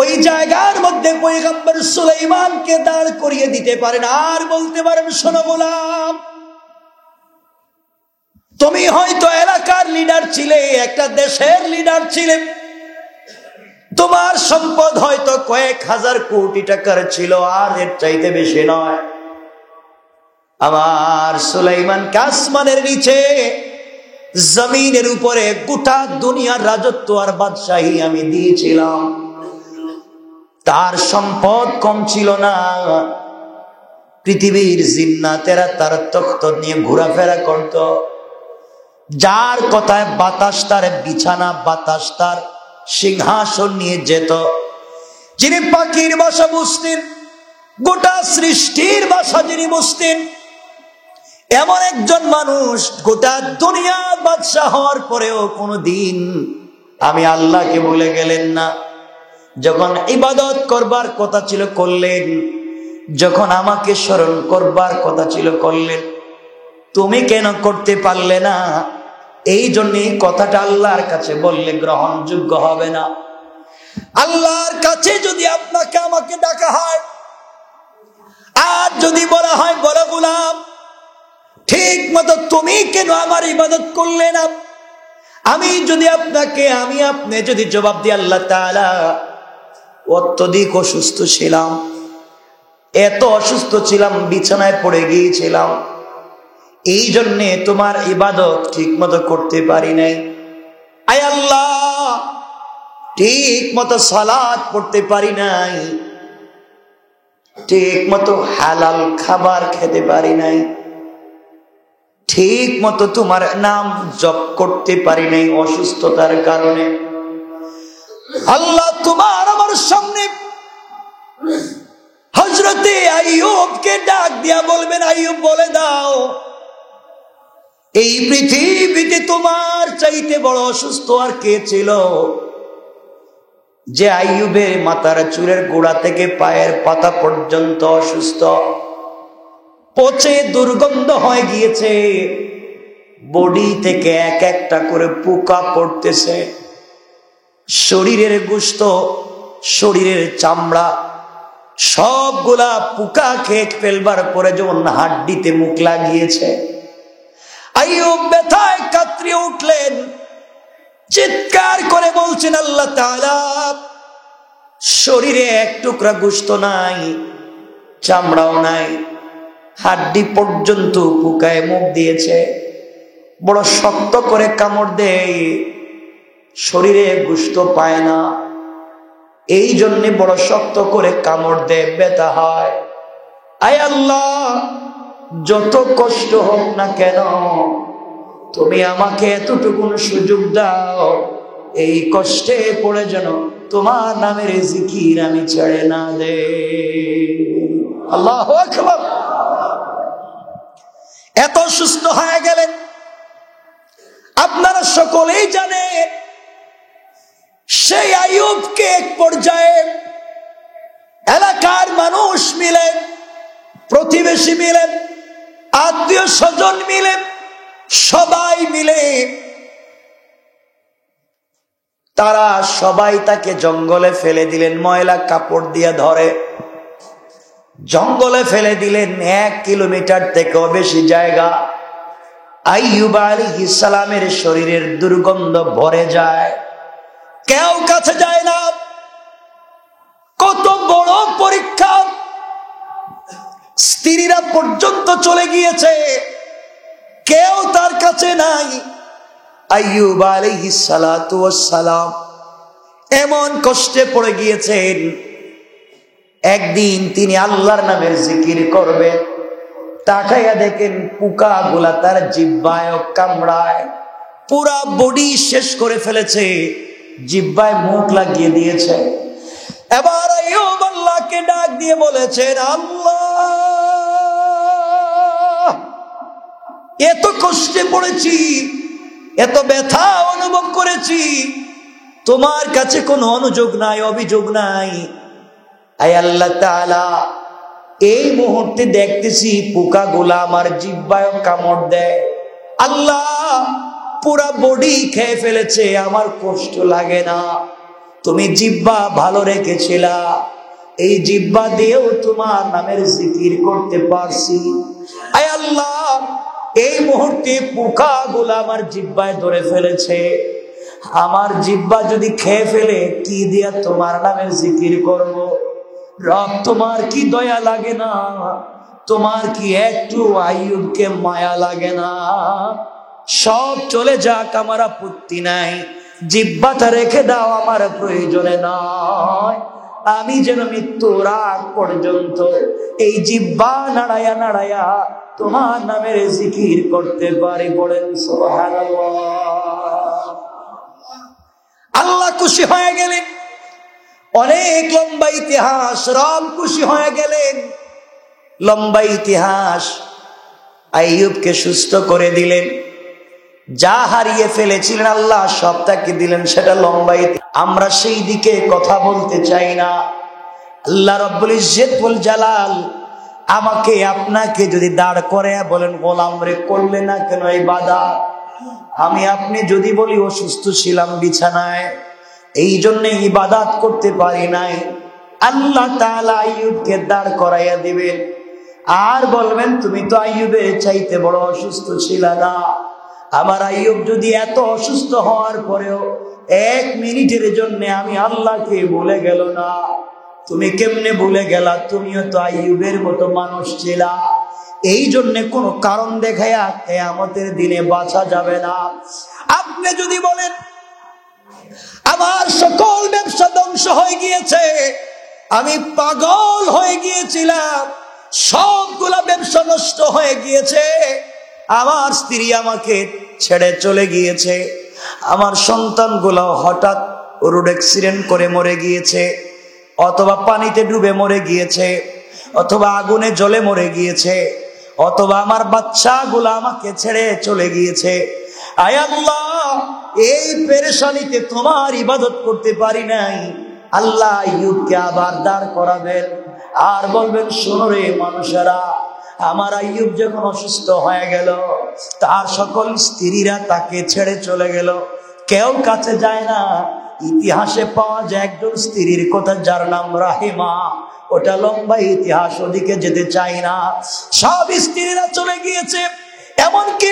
ওই জায়গার মধ্যে পয়গম্বর সুলাইমানকে দাঁড় করিয়ে দিতে পারেন আর বলতে পারেন, শোনো গোলাম, তুমি হয়তো এলাকার লিডার ছিলে, একটা দেশের লিডার ছিলে, তোমার সম্পদ হয়তো কয়েক হাজার কোটি টাকার ছিল, আর এর চাইতে বেশি নয়। আমার সুলাইমানকে আসমানের নিচে জমিনের উপরে গোটা দুনিয়ার রাজত্ব আর বাদশাহী আমি দিয়েছিলাম। তার সম্পদ কম ছিল না, পৃথিবীর জিন্নাতেরা তার তখ্ত নিয়ে ঘোরাফেরা করত, যার কথায় বাতাস তার বিছানা, বাতাস তার সিংহাসন নিয়ে যেত। যিনি পাখির ভাষা বুঝতেন, গোটা সৃষ্টির ভাষা যিনি বুঝতেন, এমন একজন মানুষ গোটা দুনিয়ার বাদশাহ হওয়ার পরেও কোনদিন আমি আল্লাহকে ভুলে গেলেন না। যখন ইবাদত করবার কথা ছিল করলেন, যখন আমাকে স্মরণ করবার কথা ছিল করলেন। তুমি কেন করতে পারলে না? এই জন্য কথাটা আল্লাহর কাছে বললে গ্রহণযোগ্য হবে না। আল্লাহর কাছে যদি আপনাকে আমাকে ডাকা হয় আর যদি বলা হয়, বলো গোলাম ঠিক মতো তুমি কেন আমার ইবাদত করলে না, আমি যদি আপনাকে আপনি যদি জবাব দিই, আল্লাহ তাআলা অত্যধিক অসুস্থ ছিলাম, এত অসুস্থ ছিলাম বিছানায় পড়ে গিয়েছিলাম, এই জন্যে তোমার ইবাদত ঠিক মতো করতে পারি নাই। আয় আল্লাহ, ঠিক মতো সালাত পড়তে পারি নাই, ঠিক মতো হালাল খাবার খেতে পারি নাই, ঠিক মতো তোমার নাম জপ করতে পারি নাই অসুস্থতার কারণে। আল্লাহ তোমার আমার সামনে হযরতে আইয়ুবকে ডাক দিয়া বলবেন, আইয়ুব বলে দাও, এই পৃথিবীতে তোমার চাইতে বড় অসুস্থ আর কে ছিল, যে আইয়ুবের মাথার চুলের গোড়া থেকে পায়ের পাতা পর্যন্ত অসুস্থ, পচে দুর্গন্ধ হয়ে গিয়েছে, বডি থেকে এক একটা করে পোকা পড়তেছে, শরীরের গোশত, শরীরের চামড়া সবগুলা পোকা খেয়ে ফেলবার পরে যখন হাড্ডিতে মুখ লাগিয়েছে, আইয়ুব ব্যথায় কাতরিয়ে উঠলেন, চিৎকার করে বলছেন, আল্লাহ তাআলা শরীরে এক টুকরা গোশত নাই, চামড়াও নাই, হাড্ডি পর্যন্ত পোকায় মুখ দিয়েছে, বড় শক্ত করে কামড় দেয়, শরীরে গোশত পায় না, এই জন্য বড় শক্ত করে কামড় দেয়, ব্যথা হয়। আয় আল্লাহ, যত কষ্ট হোক না কেন তুমি আমাকে এতটুকুন সুযোগ দাও, এই কষ্টে পড়ে যেন তোমার নামের জিকির আমি ছেড়ে না দে। আল্লাহু আকবার। এত সুস্থ হয়ে গেলেন, আপনারা সকলেই জানেন সেই আইয়ুবকে এক পর্যায়ে এলাকার মানুষ মিলে, প্রতিবেশী মিলে, আত্মীয় স্বজন মিলে, সবাই মিলে তারা সবাই তাকে জঙ্গলে ফেলে দিলেন, ময়লা কাপড় দিয়ে ধরে জঙ্গলে ফেলে দিলেন। 1 কিলোমিটার থেকেও বেশি জায়গা আইয়ুব আলাইহিস সালামের শরীরের দুর্গন্ধ ভরে যায়, কেউ কাছে যায় না। কত বড় পরীক্ষা, স্ত্রীরা পর্যন্ত চলে গিয়েছে, কেউ তার কাছে নাই। আইয়ুব আলাইহিস সালাতু ওয়াস সালাম এমন কষ্টে পড়ে গিয়েছেন, একদিন তিনি আল্লাহর নামের জিকির করবেন, তাকাইয়া দেখেন পোকা গুলা তার জিহ্বায় কামড়ায়, পুরা বডি শেষ করে ফেলেছে, জিহ্বায় মুখ লাগিয়ে দিয়েছে। এবার আইয়ুব আল্লাহকে ডাক দিয়ে বলেছেন, আল্লাহ, এত কষ্টে পড়েছি, এত ব্যথা অনুভব করেছি, তোমার কাছে কোনো অনুযোগ নাই, অভিযোগ নাই। আয় আল্লাহ তাআলা, এই মুহূর্তে দেখতেছি পোকাগুলা আমার জিহ্বায় কামড় দেয়। আল্লাহ, পুরা বডি খেয়ে ফেলেছে, আমার কষ্ট লাগে না। তুমি জিহ্বা ভালো রেখেছিলা, এই জিহ্বা দিয়েও তোমার নামের জিকির করতে পারছি। আয় আল্লাহ, এই মুহূর্তে পোকাগুলা আমার জিহ্বায় ধরে ফেলেছে, আমার জিহ্বা যদি খেয়ে ফেলে কি দিয়া তোমার নামের জিকির করব? রব, তোমার কি দয়া লাগে না? তোমার কি একটু আইয়ুবকে মায়া লাগে না? সব চলে যাক, আমার আপত্তি নাই, জিহ্বাটা রেখে দাও, আমার প্রয়োজনে নয়। আমি যেন মৃত্যুর আগ পর্যন্ত এই জিহ্বা নাড়ায়া নাড়ায়া তোমার নামের জিকির করতে পারি। বলেন সুবহানাল্লাহ। আল্লাহ খুশি হয়ে গেলেন, অনেক লম্বা ইতিহাস, রব খুশি হয়ে গেলেন, লম্বা ইতিহাস। আইয়ুবকে সুস্থ করে দিলেন, যা হারিয়ে ফেলেছিলেন আল্লাহ সব তাকে দিলেন, সেটা লম্বা ইতিহাস। আমরা সেই দিকে কথা বলতে চাই না। আল্লাহ রব্বুল ইজ্জত ওয়াল জালাল আমাকে আপনাকে যদি দাঁড় করে বলেন, গোলাম রে করলে না কেন ইবাদত? আমি আপনি যদি বলি অসুস্থ ছিলাম বিছানায়, এই জন্য ইবাদত করতে পারি নাই, আল্লাহ তাআলা আইয়ুবকে দাঁড় করাইয়া দিবেন, আর বলবেন তুমি তো আইয়ুবের চাইতে বড় অসুস্থ ছিলা না। আমার আইয়ুব যদি এত অসুস্থ হওয়ার পরেও 1 মিনিটের জন্য আমি আল্লাহকে ভুলে গেল না, তুমি কেমনে ভুলে গেলা? তুমিও তো আইয়ুবের মতো মানুষ ছিলা। এই জন্য কোনো কারণ দেখায়া কিয়ামতের দিনে বাঁচা যাবে না। আপনি যদি বলেন আমার সকল ব্যবসা ধ্বংস হয়ে গিয়েছে, আমি পাগল হয়ে গিয়েছিলাম, সবগুলা ব্যবসা নষ্ট হয়ে গিয়েছে, আমার স্ত্রী আমাকে ছেড়ে চলে গিয়েছে, আমার সন্তানগুলো হঠাৎ রোড অ্যাক্সিডেন্ট করে মরে গিয়েছে, অথবা পানিতে ডুবে মরে গিয়েছে, অথবা আগুনে জ্বলে মরে গিয়েছে, অথবা আমার বাচ্চাগুলো আমাকে ছেড়ে চলে গিয়েছে, আয় আল্লাহ, এই পেরেশানিতে তোমার ইবাদত করতে পারি নাই। আল্লাহ আইয়ুবকে আবার দাঁড় করাবেন, আর বলবেন, শোনো রে মানুষেরা, আমার আইয়ুব যখন অসুস্থ হয়ে গেল, তার সকল স্ত্রীরা তাকে ছেড়ে চলে গেল, কেউ কাছে যায় না। ইতিহাসে পাওয়া যায় একজন স্ত্রীর কথা, যার নাম রাহিমা। ওটা লম্বা ইতিহাস, ওদিকে যেতে চাই না। সব স্ত্রীরা চলে গিয়েছে, এমনকি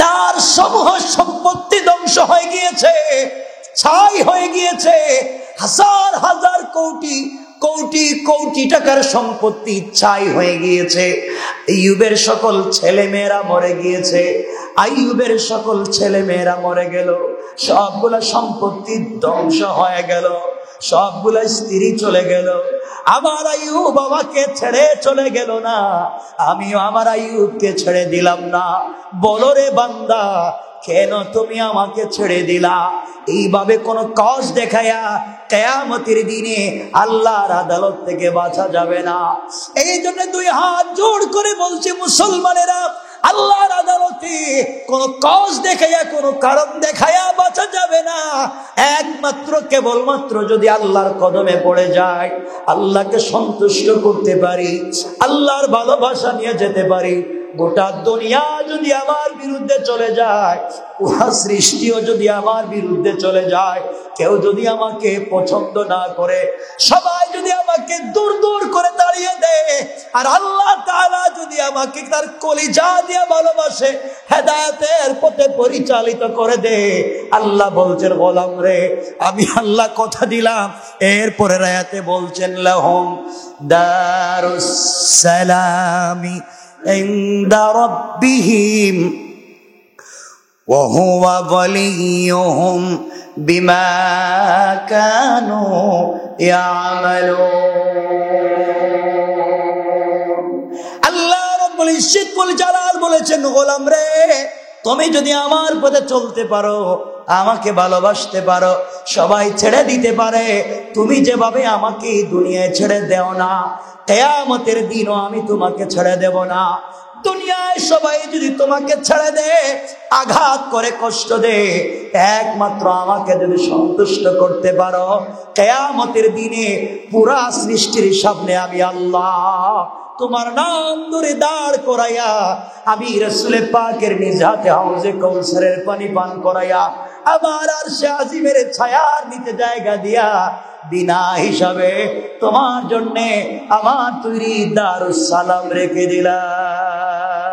তার সমূহ সম্পত্তি ধ্বংস হয়ে গিয়েছে, ছাই হয়ে গিয়েছে, হাজার হাজার কোটি কোটি কোটি টাকার সম্পত্তি ছাই হয়ে গিয়েছে। আইয়ুবের সকল ছেলে মেয়েরা মরে গিয়েছে, আইয়ুবের সকল ছেলে মেয়েরা মরে গেল, সবগুলা সম্পত্তি ধ্বংস হয়ে গেল, সবগুলা স্ত্রী চলে গেল। আমার আইয়ুব আমাকে ছেড়ে চলে গেল না, আমিও আমার আইয়ুবকে ছেড়ে দিলাম না। বলো রে বান্দা, কেন তুমি আমাকে ছেড়ে দিলা? এইভাবে কোন কজ দেখায়া কিয়ামতের দিনে আল্লাহর আদালত থেকে বাঁচা যাবে না। এই জন্য 2 হাত জোড় করে বলছি মুসলমানেরা, আল্লাহর আদালতে কোন কজ দেখায়া, কোন কারণ দেখায়া বাঁচা যাবে না। একমাত্র কেবলমাত্র যদি আল্লাহর কদমে পড়ে যায়, আল্লাহকে সন্তুষ্ট করতে পারি, আল্লাহর ভালোবাসা নিয়ে যেতে পারি। গোটা দুনিয়া যদি আমার বিরুদ্ধে চলে যায়, পুরা সৃষ্টিও যদি আমার বিরুদ্ধে চলে যায়, কেউ যদি আমাকে পছন্দ না করে, সবাই যদি আমাকে দূর দূর করে তাড়িয়ে দেয়, আর আল্লাহ তাআলা যদি আমাকে তার কলিজা দিয়ে ভালোবাসে, হেদায়েতের পথে পরিচালিত করে দেয়, আল্লাহ বলছেন, গোলাম রে, আমি আল্লাহ কথা দিলাম। এরপরে আয়াতে বলছেন, লাহুম দারুস সালামি ইনদা রাব্বিহিম ওয়া হুয়া ওয়ালিয়ুহুম বিমা কানু ইয়ামালুন। আল্লাহ রাব্বুল ইজ্জত ওয়াল জালাল বলেছেন, গোলাম রে, তুমি যদি আমার পথে চলতে পারো, আমাকে ভালোবাসতে পারো, সবাই ছেড়ে দিতে পারে, তুমি যেভাবে আমাকে দুনিয়ায় ছেড়ে দেও না, কিয়ামতের দিনও আমি তোমাকে ছেড়ে দেব না। দুনিয়ায় সবাই যদি তোমাকে ছেড়ে দে, আঘাত করে কষ্ট দে, একমাত্র আমাকে যদি সন্তুষ্ট করতে পারো, কিয়ামতের দিনে পুরা সৃষ্টির সামনে আমি আল্লাহ তোমার নাম ধরে দাঁড় করাইয়া, আমি রাসূল পাকের নিজ হাতে হাউজে কাউসারের পানি পান করাইয়া, আমার আরশে আজিমের ছায়ার নিচে জায়গা দিয়া, বিনা হিসাবে তোমার জন্য আমার তৈরি দারুস সালাম রেখে দিলাম।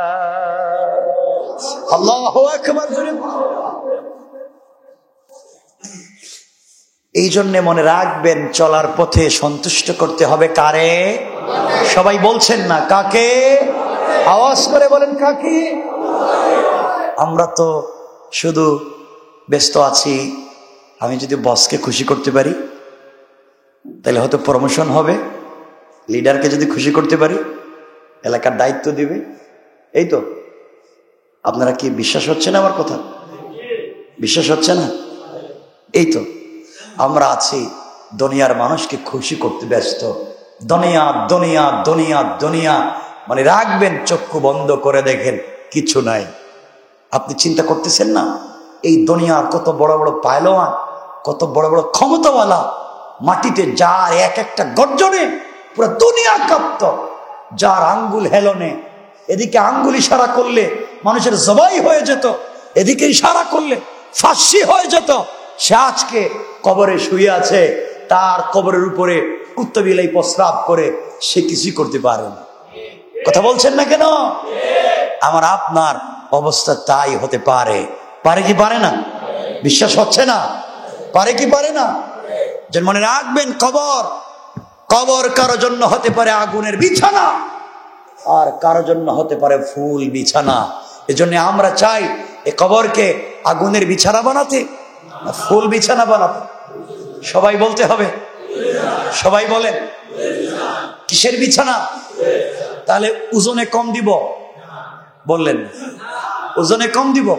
আল্লাহু আকবার। এই জন্য মনে রাখবেন, চলার পথে সন্তুষ্ট করতে হবে কারে? সবাই বলছেন না কাকে? আওয়াজ করে বলেন কাকে? আমরা তো শুধু ব্যস্ত আছি, আমি যদি বসকে খুশি করতে পারি তাহলে হয়তো প্রমোশন হবে, লিডারকে যদি খুশি করতে পারি এলাকার দায়িত্ব দিবে, এই তো। আপনারা কি বিশ্বাস হচ্ছে না আমার কথা? বিশ্বাস হচ্ছে না? এই তো আমরা আছি দুনিয়ার মানুষকে খুশি করতে ব্যস্ত। দুনিয়া দুনিয়া দুনিয়া দুনিয়া, মানে রাখবেন, চক্ষু বন্ধ করে দেখেন কিছু নাই। আপনি চিন্তা করতেছেন না, এই দুনিয়ার কত বড় বড় পায়লোয়ান, কত বড় বড় ক্ষমতাওয়ালা, মাটিতে যার এক একটা গর্জনে পুরো দুনিয়া কাঁপত, যার আঙ্গুল হেলনে, এদিকে আঙ্গুল ইশারা করলে মানুষের জবাই হয়ে যেত, এদিকে ইশারা করলে ফাঁসি হয়ে যেত, সে আজকে কবরে শুয়ে আছে, তার কবরের উপরে কুত্তা বিলাই প্রস্রাব করে, সে কিছুই করতে পারে না। কথা বলছেন না কেন? আমার আপনার অবস্থা তাই হতে পারে। পারে কি পারে না? বিশ্বাস হচ্ছে না? পারে কি পারে না? যেন মনে রাখবেন, কবর কবর কারো জন্য হতে পারে আগুনের বিছানা, আর কারো জন্য হতে পারে ফুল বিছানা। এজন্য আমরা চাই এই কবরকে আগুনের বিছানা বানাতে, ফুল বিছানা বানাতে। সবাই বলতে হবে, সবাই বলেন কিসের বিছানা? তাহলে ওজনে কম দিব? বললেন ওজনে কম দিব?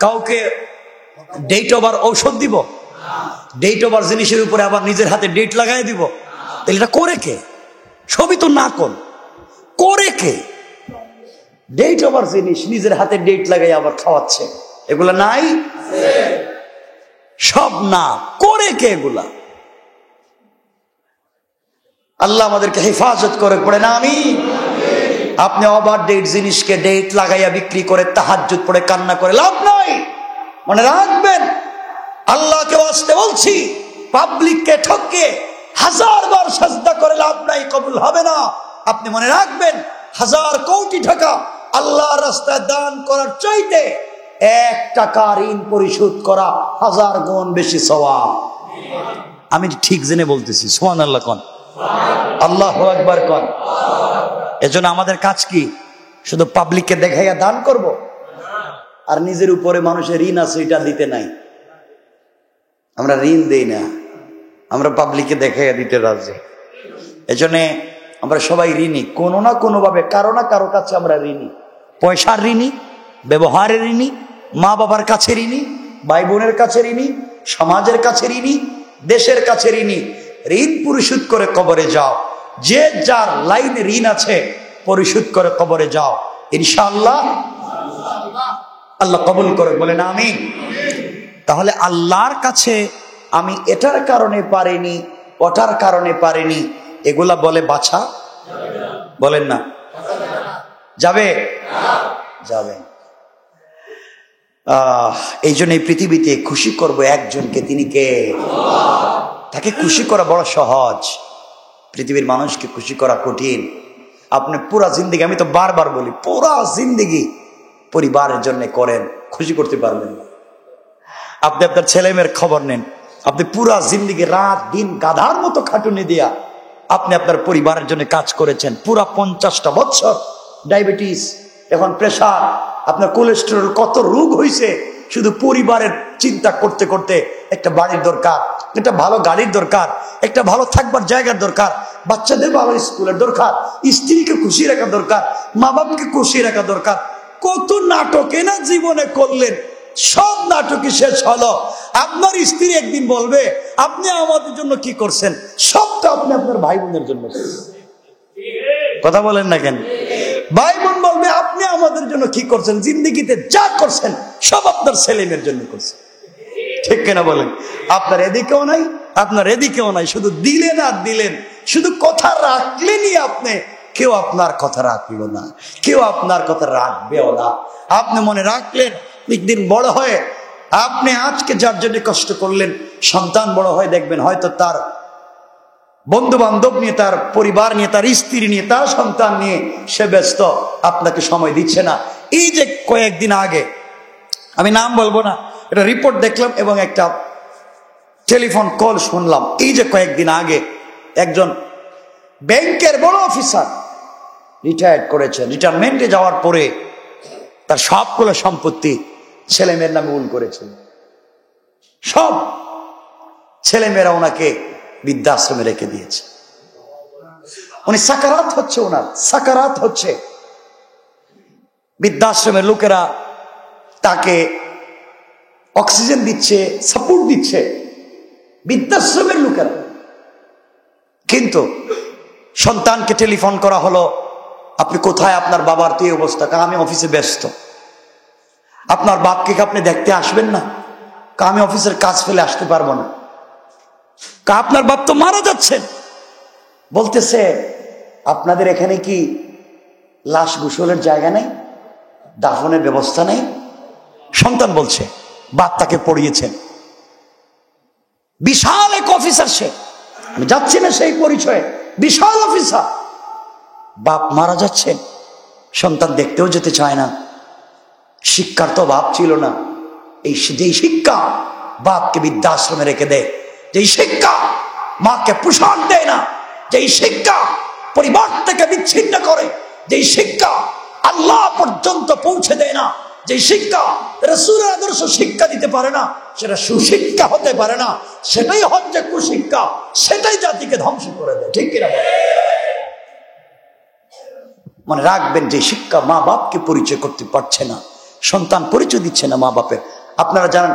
কাউকে ডেট ওভার ঔষধ দিব? ডেট ওভার জিনিসের উপরে আবার নিজের হাতে ডেট লাগাই দিব? তাহলে এটা করে কে? সবই তো না করে কে? ডেট ওভার জিনিস নিজের হাতে ডেট লাগাই আবার খাওয়াচ্ছে, এগুলা নাই? সব না, করে কে এগুলা? আল্লাহ আমাদেরকে হেফাজত করে, পড়ে না আমি। আপনি ওভার ডেট জিনিসকে ডেট লাগাইয়া বিক্রি করে তাহাজ্জুদ পড়ে কান্না করে লাভ নাই। মনে রাখবেন, আল্লাহকে ওয়াস্তে বলছি, পাবলিককে ঠকে 1000 বার সাজদা করে লাভ নাই, কবুল হবে না। আপনি মনে রাখবেন, 1000 কোটি টাকা আল্লাহর রাস্তায় দান করার চাইতে 1 টাকা ঋণ পরিশোধ করা 1000 গুণ বেশি সওয়াব। আমি ঠিক জেনে বলতেছি, সুবহানাল্লাহ কোন, আল্লাহু আকবার কোন। এজন্য আমাদের কাজ কি? শুধু পাবলিককে দেখাইয়া দান করব, আর নিজের উপরে মানুষের ঋণ আছে এটা দিতে নাই। আমরা ঋণ দেই না, আমরা পাবলিককে দেখাইয়া দিতে রাজি। এজন্য আমরা সবাই ঋণী, কোনো না কোনো ভাবে, কারো না কারো কাছে আমরা ঋণী। পয়সার ঋণী, ব্যবহারের ঋণী, মা বাবার কাছে ঋণী, ভাই বোনের কাছে ঋণী, সমাজের কাছে ঋণী, দেশের কাছে ঋণী। ঋণ পরিশোধ করে কবরে যাও। যে যার লাইনে ঋণ আছে পরিশোধ করে কবরে যাও, ইনশাআল্লাহ আল্লাহ কবুল করে, বলেন আমিন। তাহলে আল্লাহর কাছে আমি এটার কারণে পারিনি, ওটার কারণে পারিনি, এগুলা বলে বাছা বলেন না, যাবে? যাবে। এই জন্য এই পৃথিবীতে খুশি করব একজনকে, তিনি কে? তাকে খুশি করা বড় সহজ, পৃথিবীর মানুষকে খুশি করা কঠিন। আপনি পুরা জিন্দেগি, আমি তো বারবার বলি, পুরা জিন্দেগি পরিবারের জন্য করেন, খুশি করতে পারবেন না। আপনি আপনার ছেলে মেয়ের খবর নেন, আপনি পুরা জিন্দেগি রাত দিন গাধার মতো খাটুনি দিয়া আপনি আপনার পরিবারের জন্য কাজ করেছেন, পুরা 50টা বছর। ডায়াবেটিস, এখন প্রেশার, আপনার কোলেস্টেরল, কত রোগ হয়েছে, শুধু পরিবারের চিন্তা করতে করতে একটা বাড়ির দরকার, একটা ভালো গাড়ির দরকার, একটা ভালো থাকবার জায়গার দরকার, বাচ্চাদের ভালো স্কুলের দরকার, স্ত্রীকে খুশি রাখা দরকার, মা বাপকে খুশি রাখা দরকার। কত নাটকে না জীবনে করলেন, সব নাটকই শেষ হলো। আপনার স্ত্রী একদিন বলবে আপনি আমাদের জন্য কি করছেন, সবটা আপনি আপনার ভাই বোনের জন্য করছেন। কথা বলেন না কেন? ভাই বোন বলবে আপনি আমাদের জন্য কি করছেন, জিন্দেগিতে যা করছেন সব আপনার ছেলে মেয়ের জন্য করছেন। ঠিক কিনা বলেন? আপনার এদিকেও নাই, আপনার এদিকেও নাই, শুধু দিলেন আর দিলেন, শুধু কথা রাখলেনই আপনি। কেউ আপনার কথা রাখলো না, কেউ আপনার কথা রাখবেও না। আপনি মনে রাখলেন, একদিন বড় হয়ে আপনি আজকে যার জন্য কষ্ট করলেন, সন্তান বড় হয়ে দেখবেন হয়তো তার বন্ধু বান্ধব নিয়ে, তার পরিবার নিয়ে, তার স্ত্রী নিয়ে, তার সন্তান নিয়ে সে ব্যস্ত, আপনাকে সময় দিচ্ছে না। এই যে কয়েকদিন আগে, আমি নাম বলবো না, এটা রিপোর্ট দেখলাম এবং একটা টেলিফোন কল শুনলাম। এই যে কয়েকদিন আগে একজন ব্যাংকের বড় অফিসার রিটায়ার্ড করেছেন, রিটায়ারমেন্টে যাওয়ার পরে তার সবগুলো সম্পত্তি ছেলে মেয়ের নামে উল করেছেন। সব ছেলেমেয়েরা ওনাকে বৃদ্ধাশ্রমে রেখে দিয়েছে। উনি সাকারাত হচ্ছে, ওনার সাকারাত হচ্ছে। বৃদ্ধাশ্রমের লোকেরা তাকে অক্সিজেন দিচ্ছে, সাপোর্ট দিচ্ছে, বৃদ্ধাশ্রমের লোকেরা। কিন্তু সন্তানকে টেলিফোন করা হলো, আপনি কোথায়, আপনার বাবার তো এই অবস্থা। আমি অফিসে ব্যস্ত। আপনার বাপকে আপনি দেখতে আসবেন না? আমি অফিসের কাজ ফেলে আসতে পারবো না। আপনার বাপ তো মারা যাচ্ছেন। বলতেছে আপনাদের এখানে কি লাশ গোসলের জায়গা নেই, দাফনের ব্যবস্থা নেই? সন্তান বলছে বাপ তাকে পড়িয়েছেন। বিশাল এক অফিসার সে, আমি যাচ্ছি না সেই পরিচয়ে, বিশাল অফিসার। বাপ মারা যাচ্ছেন, সন্তান দেখতেও যেতে চায় না। শিক্ষার তো বাপ ছিল না। এই যেই শিক্ষা বাপকে বৃদ্ধাশ্রমে রেখে দেয়, যেই শিক্ষা মাকে পোষণ দেয় না, যেই শিক্ষা পরিবার থেকে বিচ্ছিন্ন করে, যেই শিক্ষা আল্লাহ পর্যন্ত পৌঁছে দেয় না, যেই শিক্ষা রাসূলের আদর্শ শিক্ষা দিতে পারে না, সেটা সুশিক্ষা হতে পারে না। সেটাই হচ্ছে কুশিক্ষা, সেটাই জাতিকে ধ্বংস করে দেয়। ঠিক কিনা? মনে রাখবেন, যে শিক্ষা মা বাপকে পরিচয় করতে পারছে না, সন্তান পরিচয় দিচ্ছে না মা বাপের। আপনারা জানেন,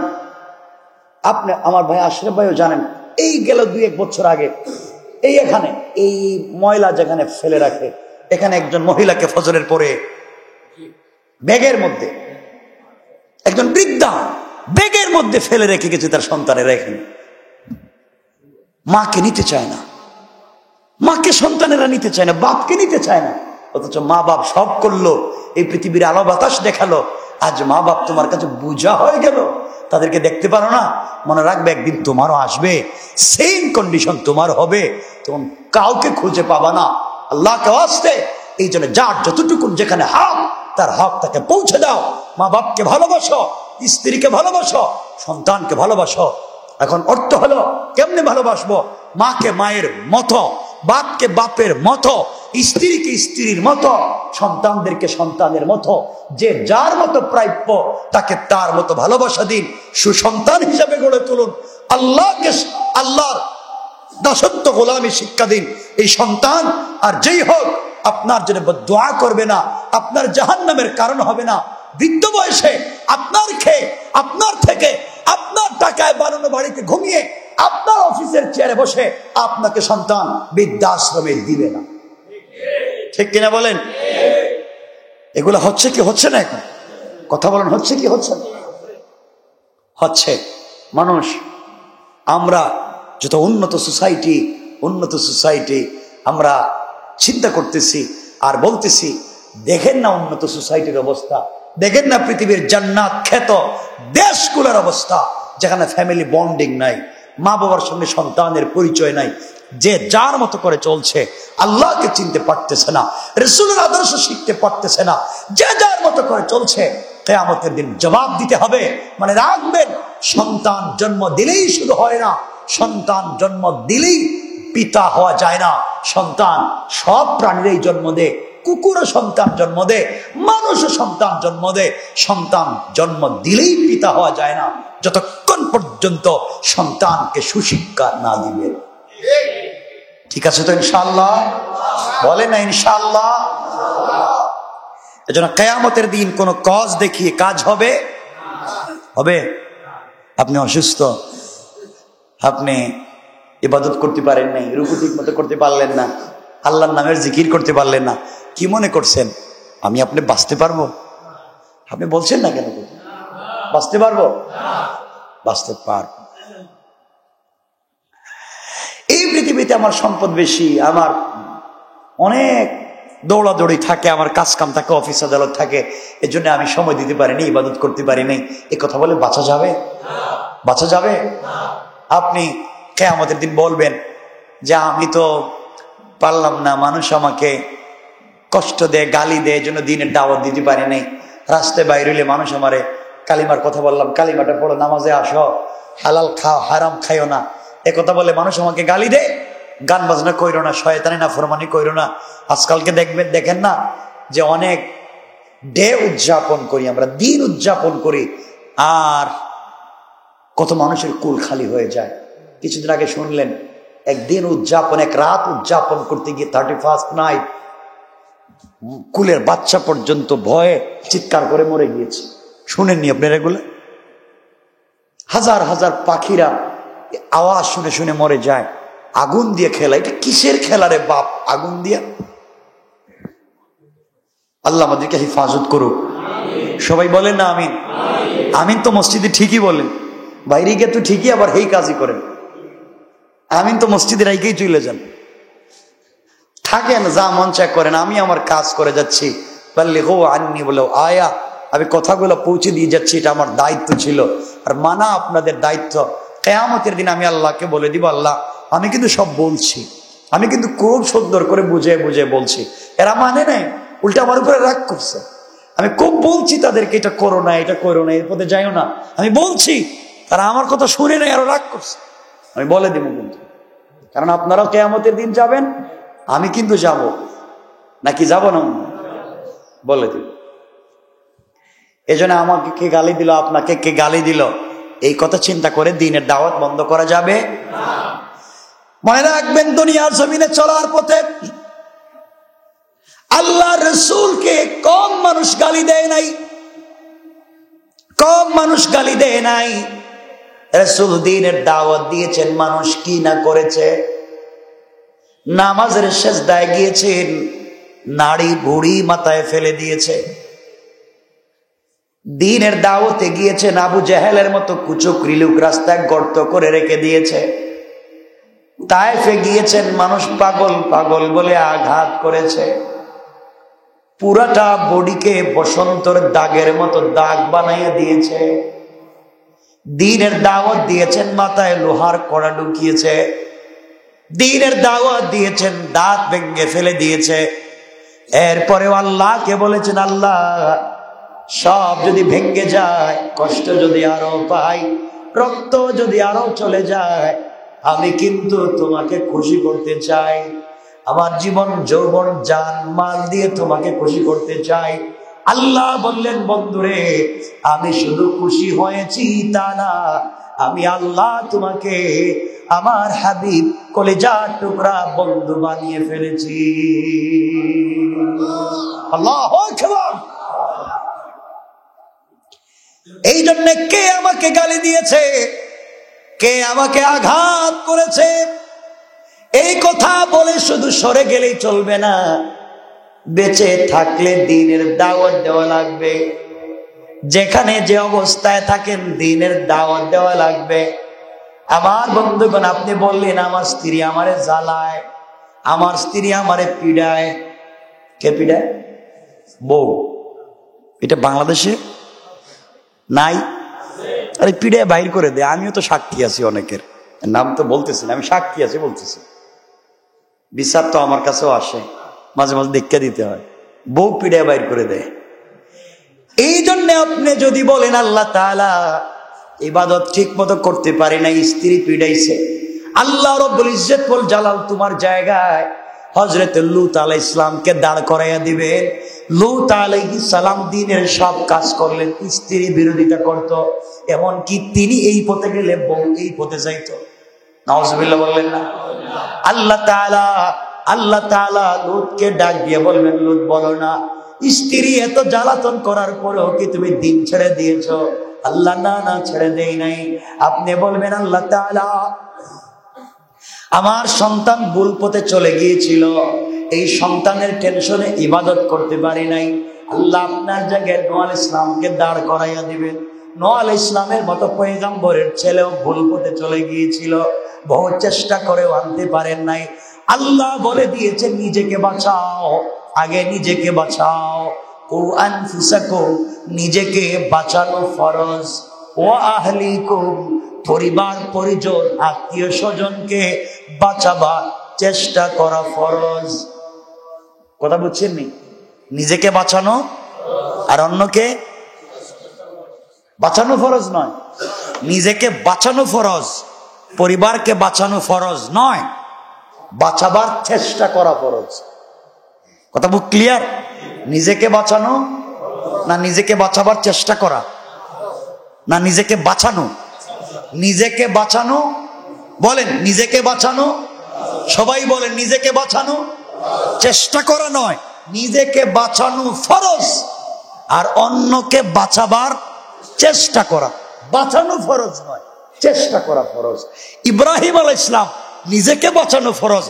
আপনি আমার ভাই আশরাফ ভাইও জানেন, এই গেল 2-1 বছর আগে এই এখানে এই ময়লা যেখানে ফেলে রাখে, এখানে একজন মহিলাকে ফজরের পরে ব্যাগের মধ্যে, একজন বৃদ্ধা ব্যাগের মধ্যে ফেলে রেখে গেছে তার সন্তানের। এখানে মাকে নিতে চায় না, মাকে সন্তানেরা নিতে চায় না, বাপকে নিতে চায় না। অথচ মা বাপ সব করলো, এই পৃথিবীর আলো বাতাস দেখালো। আজ মা বাপ তোমার কাছে বোঝা হয়ে গেল, তাদেরকে দেখতে পারো না। মনে রাখবে একদিন তোমারও আসবে, সেম কন্ডিশন তোমার হবে, তখন কাউকে খুঁজে পাবা না। আল্লাহকে ওয়াস্তে এই জন্য যার যতটুকু যেখানে হক, তার হক তাকে পৌঁছে দাও। মা বাপকে ভালোবাসো, স্ত্রীকে ভালোবাসো, সন্তানকে ভালোবাসো। এখন অর্থ হলো কেমনে ভালোবাসবো? মাকে মায়ের মতো, বাপকে বাপের মতো, স্ত্রীকে স্ত্রীর মতো, সন্তানদেরকে সন্তানের মতো। যে যার মতো প্রাপ্য তাকে তার মতো ভালোবাসা দিন, সুসন্তান হিসাবে গড়ে তুলুন। আল্লাহকে, আল্লাহর দাসত্ব গোলামি শিক্ষা দিন। এই সন্তান আর যেই হোক আপনার জন্য দোয়া করবে না, আপনার জাহান্নামের কারণ হবে না। বৃদ্ধ বয়সে আপনার খেয়ে, আপনার থেকে, আপনার টাকায় বানানো বাড়িতে ঘুমিয়ে, আপনার অফিসের চেয়ারে বসে আপনাকে সন্তান বৃদ্ধাশ্রমে দিবে না। ঠিক কিনা বলেন? এগুলো হচ্ছে কি হচ্ছে না? এখন কথা বলেন, হচ্ছে কি হচ্ছে না? হচ্ছে। মানুষ, আমরা যত উন্নত সোসাইটি আমরা চিন্তা করতেছি আর বলতেছি, দেখেন না উন্নত সোসাইটির অবস্থা, দেখেন না পৃথিবীর জান্নাত খ্যাত দেশগুলোর অবস্থা, যেখানে ফ্যামিলি বন্ডিং নাই, মা বাবার সঙ্গে সন্তানের পরিচয় নাই, যে যার মতো করে চলছে, আল্লাহকে চিনতে পারতেছে না, রাসূলের আদর্শ শিখতে পারতেছে না, যে যার মতো করে চলছে। কিয়ামতের দিন জবাব দিতে হবে। মানে রাখবেন, সন্তান জন্ম দিলেই শুধু হয় না, সন্তান জন্ম দিলেই পিতা হওয়া যায় না। সন্তান সব প্রাণীরই জন্ম দেয়, কুকুরও সন্তান জন্ম দেয়, মানুষও সন্তান জন্ম দেয়। সন্তান জন্ম দিলেই পিতা হওয়া যায় না যতক্ষণ পর্যন্ত সন্তানকে সুশিক্ষা না দিবে। ঠিক আছে তো ইনশাআল্লাহ? বলে না ইনশাআল্লাহ? এজন্য কিয়ামতের দিন কোন কজ দেখিয়ে কাজ হবে হবে? আপনি অসুস্থ, আপনি ইবাদত করতে পারেন নাই, রুকু ঠিক মতো করতে পারলেন না, আল্লাহর নামের জিকির করতে পারলেন না, কি মনে করছেন আমি আপনি বাঁচতে পারবো? আপনি বলছেন না কেন? বাঁচতে পারবো? বাঁচতে পারবো। এই পৃথিবীতে আমার সম্পদ বেশি, আমার অনেক দৌড়াদৌড়ি থাকে, আমার কাজ কাম থাকে, অফিস আদালত থাকে, এর জন্য আমি সময় দিতে পারিনি, ইবাদত করতে পারিনি। এই কথা বলে বাঁচা যাবে? বাঁচা যাবে? আপনি কিয়ামতের দিন বলবেন যে আমি তো পারলাম না, মানুষ আমাকে কষ্ট দেয়, গালি দেয়, এই জন্য দিনের দাওয়াত দিতে পারি নাই। রাস্তায় বাইরে হইলে মানুষ আমারে কালিমার কথা বললাম, কালিমাটা পড়ো, নামাজে আসো, হালাল খাও, হারাম খাইও না, এ কথা বলে মানুষ আমাকে গালি দেয়। গান বাজনা কইরো না, শয়তানি নাফরমানি কইরো না। আজকালকে দেখেন না যে অনেক ডে উদযাপন করি আমরা, দিন উদযাপন করি, আর কত মানুষের কুল খালি হয়ে যায়। কিছুদিন আগে শুনলেন একদিন উদযাপন, এক রাত উদযাপন করতে গিয়ে 31st নাইট কুলের বাচ্চা পর্যন্ত ভয়ে চিৎকার করে মরে গিয়েছে। শুনেননি আপনারা এগুলো? হাজার হাজার পাখিরা আওয়াজ শুনে শুনে মরে যায়। আগুন দিয়ে খেলা, এটা কিসের খেলা রে বাপ? আগুন দিয়ে। আল্লাহ আমাদেরকে হেফাজত করুক। সবাই বলেন না আমিন? আমিন তো মসজিদে ঠিকই বলেন, বাইরে গিয়ে তো ঠিকই আবার এই কাজই করেন। আমিন তো মসজিদে রাইকেই চলে যান, থাকেন যা মন চায় করেন, আমি আমার কাজ করে যাচ্ছি। বাল্লিগু আন্নি বলে আয়া, আমি কথাগুলো পৌঁছে দিয়ে যাচ্ছি, এটা আমার দায়িত্ব ছিল, আর মানা আপনাদের দায়িত্ব। কিয়ামতের দিন আমি আল্লাহকে বলে দিব, আল্লাহ আমি কিন্তু সব বলছি, আমি কিন্তু খুব সুন্দর করে বুঝে বুঝে বলছি, এরা মানে নাই, উল্টা আমার উপরে রাগ করছে। আমি খুব বলছি তাদেরকে এটা করো না, এটা করো না, এর পথে যাইও না, আমি বলছি, তারা আমার কথা শুনে নাই, আরো রাগ করছে। আমি বলে দিব কিন্তু, কারণ আপনারাও কিয়ামতের দিন যাবেন, আমি কিন্তু যাব, নাকি যাব না? বলে দিব। এজন্য আমাকে কে গালি দিল, আপনাকে কে গালি দিল, এই কথা চিন্তা করে দিনের দাওয়াত বন্ধ করা যাবে না। মনে রাখবেন, দুনিয়ার জমিনে চলার পথে আল্লাহ রসুলকে কম মানুষ গালি দেয় নাই, কম মানুষ গালি দেয় নাই। রসুল দিনের দাওয়াত দিয়েছেন, মানুষ কি না করেছে। নামাজের সেজদায় গিয়েছেন, নাড়ি ভুড়ি মাথায় ফেলে দিয়েছে। দিনের দাওয়াতে গিয়েছেন, আবু জেহেলের মতো কুচক্রী লোক রাস্তায় গর্ত করে রেখে দিয়েছে। তায়েফে গিয়েছেন, মানুষ পাগল পাগল বলে আঘাত করেছে, পুরাটা বডিকে বসন্তর দাগের মতো দাগ বানাইয়া দিয়েছে। দিনের দাওয়াত দিয়েছেন, মাথায় লোহার কড়া ঢুকিয়েছে। দিনের দাওয়াত দিয়েছেন, দাঁত ভেঙে ফেলে দিয়েছে। এরপরেও আল্লাহকে বলেছেন, আল্লাহ সব যদি ভেঙে যায়, কষ্ট যদি আরো পাই, রক্ত যদি আরো চলে যায়, আমি কিন্তু তোমাকে খুশি করতে চাই। আমার জীবন যৌবন জান মাল দিয়ে তোমাকে খুশি করতে চাই। আল্লাহ বললেন, বন্ধুরে আমি শুধু খুশি হয়েছি তা না, আমি আল্লাহ তোমাকে আমার হাবিব কলিজার টুকরা বন্ধু বানিয়ে ফেলেছি। আল্লাহু আকবার। এই জন্য কে আমাকে গালি দিয়েছে, কে আমাকে আঘাত করেছে, এই কথা বলে শুধু সরে গেলেই চলবে না, বেঁচে থাকলে দিনের দাওয়াত দেওয়া লাগবে। যেখানে যে অবস্থায় থাকেন দিনের দাওয়াত দেওয়া লাগবে। আমার বন্ধুগণ, আপনি বললেন আমার স্ত্রী আমারে জ্বালায়, আমার স্ত্রী আমারে পিড়ায়। কে পিড়ায়? বউ। এটা বাংলাদেশে নাই? আরে পিড়ায় বাইর করে দেয়। আমিও তো সাক্ষী আছি, অনেকের নাম তো বলতেছি না, আমি সাক্ষী আছি বলতেছি। বিচার তো আমার কাছেও আসে, মাঝে মাঝে দেখা দিতে হয়। বউ পিড়ায় বাইর করে দেয়। এই জন্য আপনি যদি বলেন আল্লাহ তাআলা ইবাদত ঠিক মতো করতে পারি না, স্ত্রী পিড়াইছে, আল্লাহ রব্বুল ইজ্জত ওয়াল জালাল তোমার জায়গায় হযরত লূত আলাইহিস সালামকে দাঁড় করাইয়া দিবেন। লূত আলাইহিস সালাম দিনের সব কাজ করলেন, স্ত্রী বিরোধিতা করত, এমনকি তিনি এই পথে গেলে বউ এই পথে যাইতো। নাউজুবিল্লাহ বললেন না? আল্লাহ তাআলা লূতকে ডাক দিয়ে বলবেন, লূত বলো না, স্ত্রী এত জ্বালাতন করার পরেও কি তুমি দিন ছেড়ে দিয়েছো? আল্লাহ না না ছেড়ে দেই নাই। আপনি বলবেন, আল্লাহ তাআলা আমার সন্তান ভুল পথে চলে গিয়েছিল, এই সন্তানের টেনশনে ইবাদত করতে পারি নাই। আল্লাহ আপনার জায়গায় নূহ আলাইহিস সালামকে দাঁড় করাইয়া দিবেন। নূহ আলাইহিস সালামের মতো পয়গম্বরের ছেলেও ভুল পথে চলে গিয়েছিল, বহু চেষ্টা করেও আনতে পারেন নাই। আল্লাহ বলে দিয়েছে নিজেকে বাঁচাও, আগে নিজেকে বাঁচাও। ও আনফুসাকুম, নিজেকে বাঁচানো ফরজ। ও আহলিকুম, পরিবার পরিজন আত্মীয় স্বজনকে বাঁচাবার চেষ্টা করা ফরজ। কথা বুঝছেন নি? নিজেকে বাঁচানো আর অন্যকে বাঁচানো ফরজ নয়। নিজেকে বাঁচানো ফরজ, পরিবারকে বাঁচানো ফরজ নয়, বাঁচাবার চেষ্টা করা ফরজ। কথা বুঝ ক্লিয়ার? নিজেকে বাঁচানো না নিজেকে বাঁচাবার চেষ্টা করা, না নিজেকে বাঁচানো? নিজেকে বাঁচানো, বলেন নিজেকে বাঁচানো, সবাই বলেন নিজেকে বাঁচানো, চেষ্টা করা নয়। নিজেকে বাঁচানো ফরজ আর অন্যকে বাঁচাবার চেষ্টা করা। বাঁচানো ফরজ নয়, চেষ্টা করা ফরজ। ইব্রাহিম আলাইহিস সালাম নিজেকে বাঁচানো ফরজ,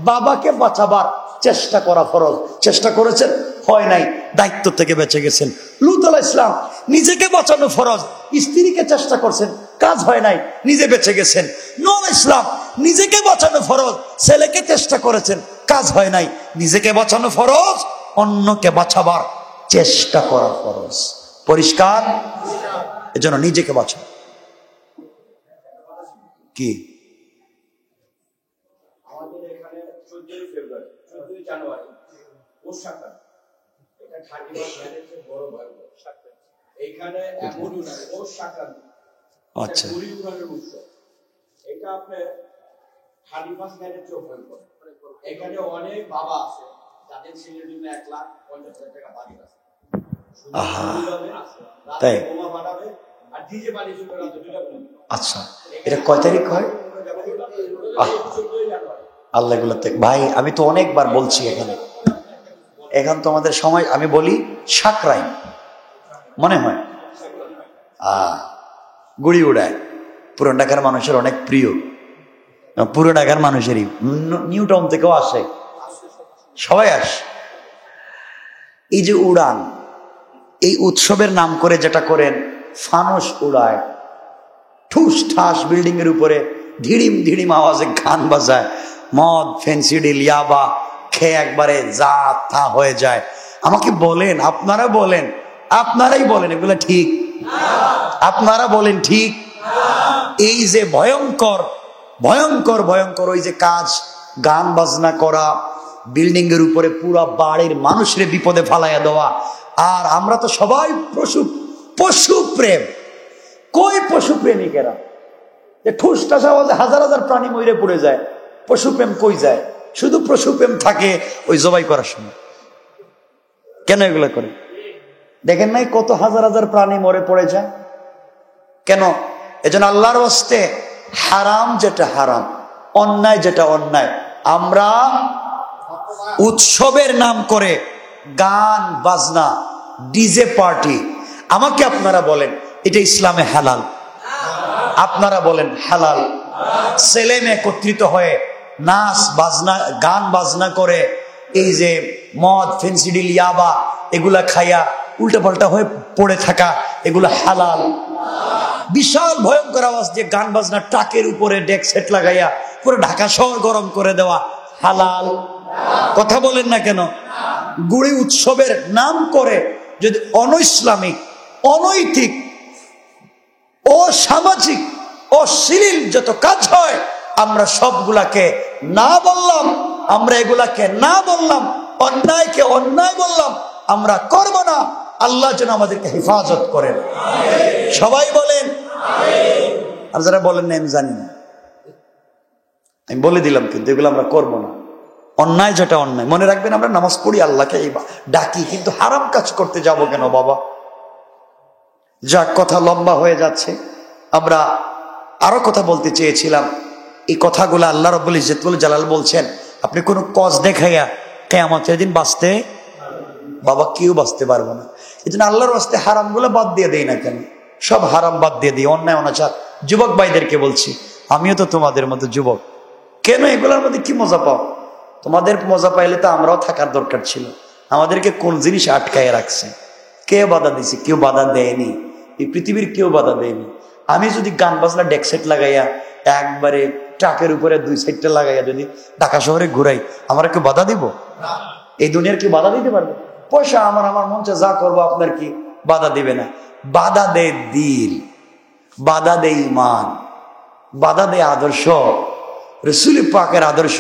বাবাকে বাঁচাবার চেষ্টা করা ফরজ। চেষ্টা করেছেন, হয় নাই, দায়িত্ব থেকে বেঁচে গেছেন। লূত আলাইহিস সালাম নিজেকে বাঁচানো ফরজ, স্ত্রীকে চেষ্টা করছেন, কাজ হয় নাই, নিজে বেঁচে গেছেন। নূহ আলাইহিস সালাম নিজেকে বাঁচানো ফরজ, ছেলেকে চেষ্টা করেছেন, কাজ হয় নাই, নিজেকে বাঁচানো ফরজ, অন্যকে বাঁচাবার চেষ্টা করা ফরজ। পরিষ্কার? এজন্য নিজেকে বাঁচাও। কি আমাদের এখানে 14 ফেব্রুয়ারি 14 জানুয়ারি ওশাকা, এটা খাদিমা ম্যারেজের বড় ভাই ওশাকা, এখানে এমনও না ওশাকা, আচ্ছা পরিবারের উৎসব। এটা আপনি খাদিমা ম্যারেজ চোখে করে, এখানে অনেক বাবা আছে যাদের ছেলের জন্য 1,50,000 টাকা বাজেট আছে। তাই বোমা বানাবে আর ডিজে বানিয়ে চলে রাতে দুইটা পর্যন্ত। আচ্ছা, এটা কয় তারিখ হয়? আল্লাহ এগুলো ভাই, আমি তো অনেকবার বলছি এখন তো আমাদের সময়, আমি বলি সাকরাই মনে হয় গুড়ি উড়ায়, পুরান ঢাকার মানুষের অনেক প্রিয়, পুরো ঢাকার মানুষেরই, নিউ টাউন থেকেও আসে, সবাই আসে। এই যে উড়ান, এই উৎসবের নাম করে যেটা করেন, ফানুস উড়ায়, ঠুস ঠাস বিল্ডিং এর উপরে ধিড়িম ধিড়িম আওয়াজে গান বাজায়, মদ ফেন্সিডিল ইয়াবা খেয়ে একবারে যা তা হয়ে যায়। আমাকে বলেন, আপনারা বলেন, আপনারাই বলেন এগুলো ঠিক? আপনারা বলেন ঠিক? এই যে ভয়ঙ্কর ভয়ঙ্কর ভয়ঙ্কর ওই যে কাজ, গান বাজনা করা, বিল্ডিং এর উপরে পুরা বাড়ির মানুষের বিপদে ফালাইয়া দেওয়া, আর আমরা তো সবাই পশু প্রেম। কই পশু প্রেমিকেরা? ঠুস ঠাস আওয়াজে হাজার হাজার প্রাণী মরে পড়ে যায়, পশু প্রেম কই যায়? শুধু পশু প্রেম থাকে ওই জবাই করার সময়। কেন এগুলো করে? দেখেন নাই কত হাজার হাজার প্রাণী মরে পড়ে যায়? কেন? এজন্য আল্লাহর ওয়াস্তে হারাম যেটা হারাম, অন্যায় যেটা অন্যায়, আমরা উৎসবের নাম করে গান বাজনা, ডিজে পার্টি, আমাকে আপনারা বলেন এটা ইসলামে হালাল? আপনারা বলেন হালাল? ছেলে মেয়ে একত্রিত হয়ে নাচ বাজনা, গান বাজনা করে, এই যে মদ ফেন্সিডিল ইয়াবা এগুলা খাইয়া উল্টা পাল্টা হয়ে পড়ে থাকা, এগুলা হালাল? বিশাল ভয়ঙ্কর আওয়াজ দিয়ে গান বাজনা, ট্রাকের উপরে ডেক সেট লাগাইয়া পুরো ঢাকা শহর গরম করে দেওয়া, হালাল? কথা বলেন না কেন? গুড়ি উৎসবের নাম করে যদি অনৈসলামিক, অনৈতিক, অসামাজিক, অশ্লীল যত কাজ হয়, আমরা সবগুলাকে না বললাম, আমরা এগুলাকে না বললাম, অন্যায়কে অন্যায় বললাম, আমরা করব না। আল্লাহ যেন আমাদেরকে হেফাজত করেন। সবাই বলেন। আর যারা বলেন না আমি জানি না, আমি বলে দিলাম, কিন্তু এগুলো আমরা করব না। অন্যায় যেটা অন্যায়, মনে রাখবেন আমরা নামাজ পড়ি আল্লাহকে ডাকি, কিন্তু হারাম কাজ করতে যাব কেন বাবা? যাক, কথা লম্বা হয়ে যাচ্ছে। আমরা আরো কথা বলতে চেয়েছিলাম, এই কথাগুলো আল্লাহ রাব্বুল ইজ্জতুল জালাল বলছেন, আপনি কোনো কজ দেখাইয়া কিয়ামতের দিন বাঁচতে বাবা কেউ বাঁচতে পারবে না। এই জন্য আল্লাহর ওয়াস্তে হারামগুলো বাদ দিয়ে দেই না কেন? সব হারাম বাদ দিয়ে দিই, অন্যায় অনাচার। যুবক ভাইদেরকে বলছি, আমিও তো তোমাদের মতো যুবক, কেন এগুলোর মধ্যে কি মজা পাও? তোমাদের মজা পাইলে তো আমরাও থাকার দরকার ছিল। আমাদেরকে কোন জিনিস আটকায় রাখছে? কে বাধা দিছে? কেউ বাধা দেয়নি, এই পৃথিবীর কেউ বাধা দেয়নি। আমি যদি গান বাজনা ডেকসেট লাগাইয়া একবারে ট্রাকের উপরে 2 সাইডটা লাগাইয়া যদি ঢাকা শহরে ঘুরাই, আমরা কেউ বাধা দিব? এই দুনিয়ার কি বাধা দিতে পারবে? পয়সা আমার মঞ্চে যা করবো, আপনার কি বাধা দিবে না? বাধা দেয় দিল, বাধা দেয় ইমান, বাধা দেয় আদর্শ, রাসূল পাকের আদর্শ।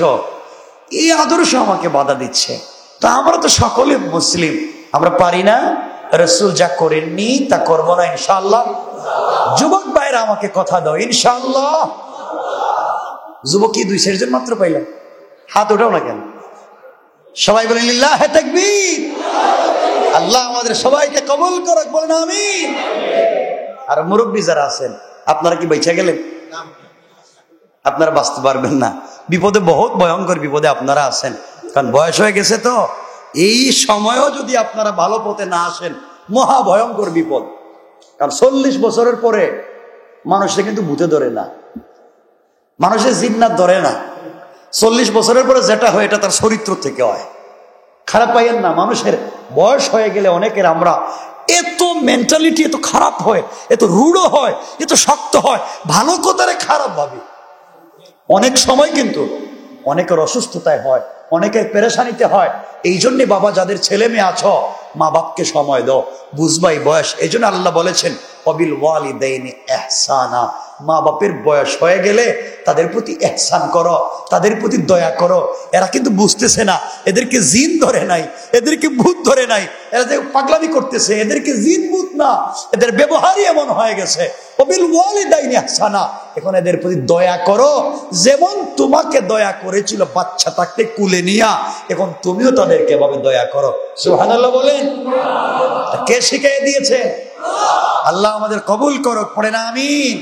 এই আদর্শ আমাকে বাধা দিচ্ছে। তা আমরা তো সকলে মুসলিম, আমরা পারি না রাসূল যা করেননি তা করবো না ইনশাআল্লাহ? যুবক ভাইরা আমাকে কথা দাও ইনশাআল্লাহ। যুবক কি 2 সেজন মাত্র পাইলাম? হাত ওঠাও না কেন? সবাই বলেন লিল্লাহি তাকবীর। আল্লাহ আমাদের সবাইকে কবুল করুক, বলেন আমিন। আর মুরব্বী যারা আছেন, আপনারা কি বেঁচে গেলেন? আপনারা বাঁচতে পারবেন না। বিপদে, বহুত ভয়ঙ্কর বিপদে আপনারা আছেন, কারণ বয়স হয়ে গেছে তো। এই সময়ও যদি আপনারা ভালো পথে না আসেন, মহা ভয়ঙ্কর বিপদ। কারণ 40 বছরের পরে মানুষে কিন্তু ভূতে ধরে না, মানুষের জিন্নাত ধরে না। 40 বছরের পরে যেটা হয় এটা তার চরিত্র থেকে হয়। খারাপ পাইয়েন না, মানুষের বয়স হয়ে গেলে অনেকের আমরা এত মেন্টালিটি এত খারাপ হয়, এত রূঢ় হয়, এত শক্ত হয়, ভালো কথারে খারাপ ভাবি। অনেক সময় কিন্তু অনেকের অসুস্থতায় হয়, অনেকের পেরেশানিতে হয়। এই জন্য বাবা, যাদের ছেলে মেয়ে আছো, মা বাপকে সময় দাও, বুঝবাই বয়স। এই জন্য আল্লাহ বলেছেন ওয়াবিল ওয়ালিদাইনি ইহসানা, মা বাপের বয়স হয়ে গেলে তাদের প্রতি ইহসান করো, তাদের প্রতি দয়া করো। এরা কিন্তু বুঝতেছে না, এদেরকে জিন ধরে নাই, এদেরকে ভূত ধরে নাই, এরা যে পাগলামি করতেছে, এদেরকে জিন ভূত না, এদের ব্যবহারই এমন হয়ে গেছে। ওয়াবিল ওয়ালিদাইনি ইহসানা, এখন এদের প্রতি দয়া করো, যেমন তোমাকে দয়া করেছিল বাচ্চা থাকতে কুলে নিয়া, এখন তুমিও তাদেরকে এভাবে দয়া করো। সুবহানাল্লাহ বলেন। কে শিখিয়ে দিয়েছে? আল্লাহ আমাদের কবুল করুক, পড়েন আমিন।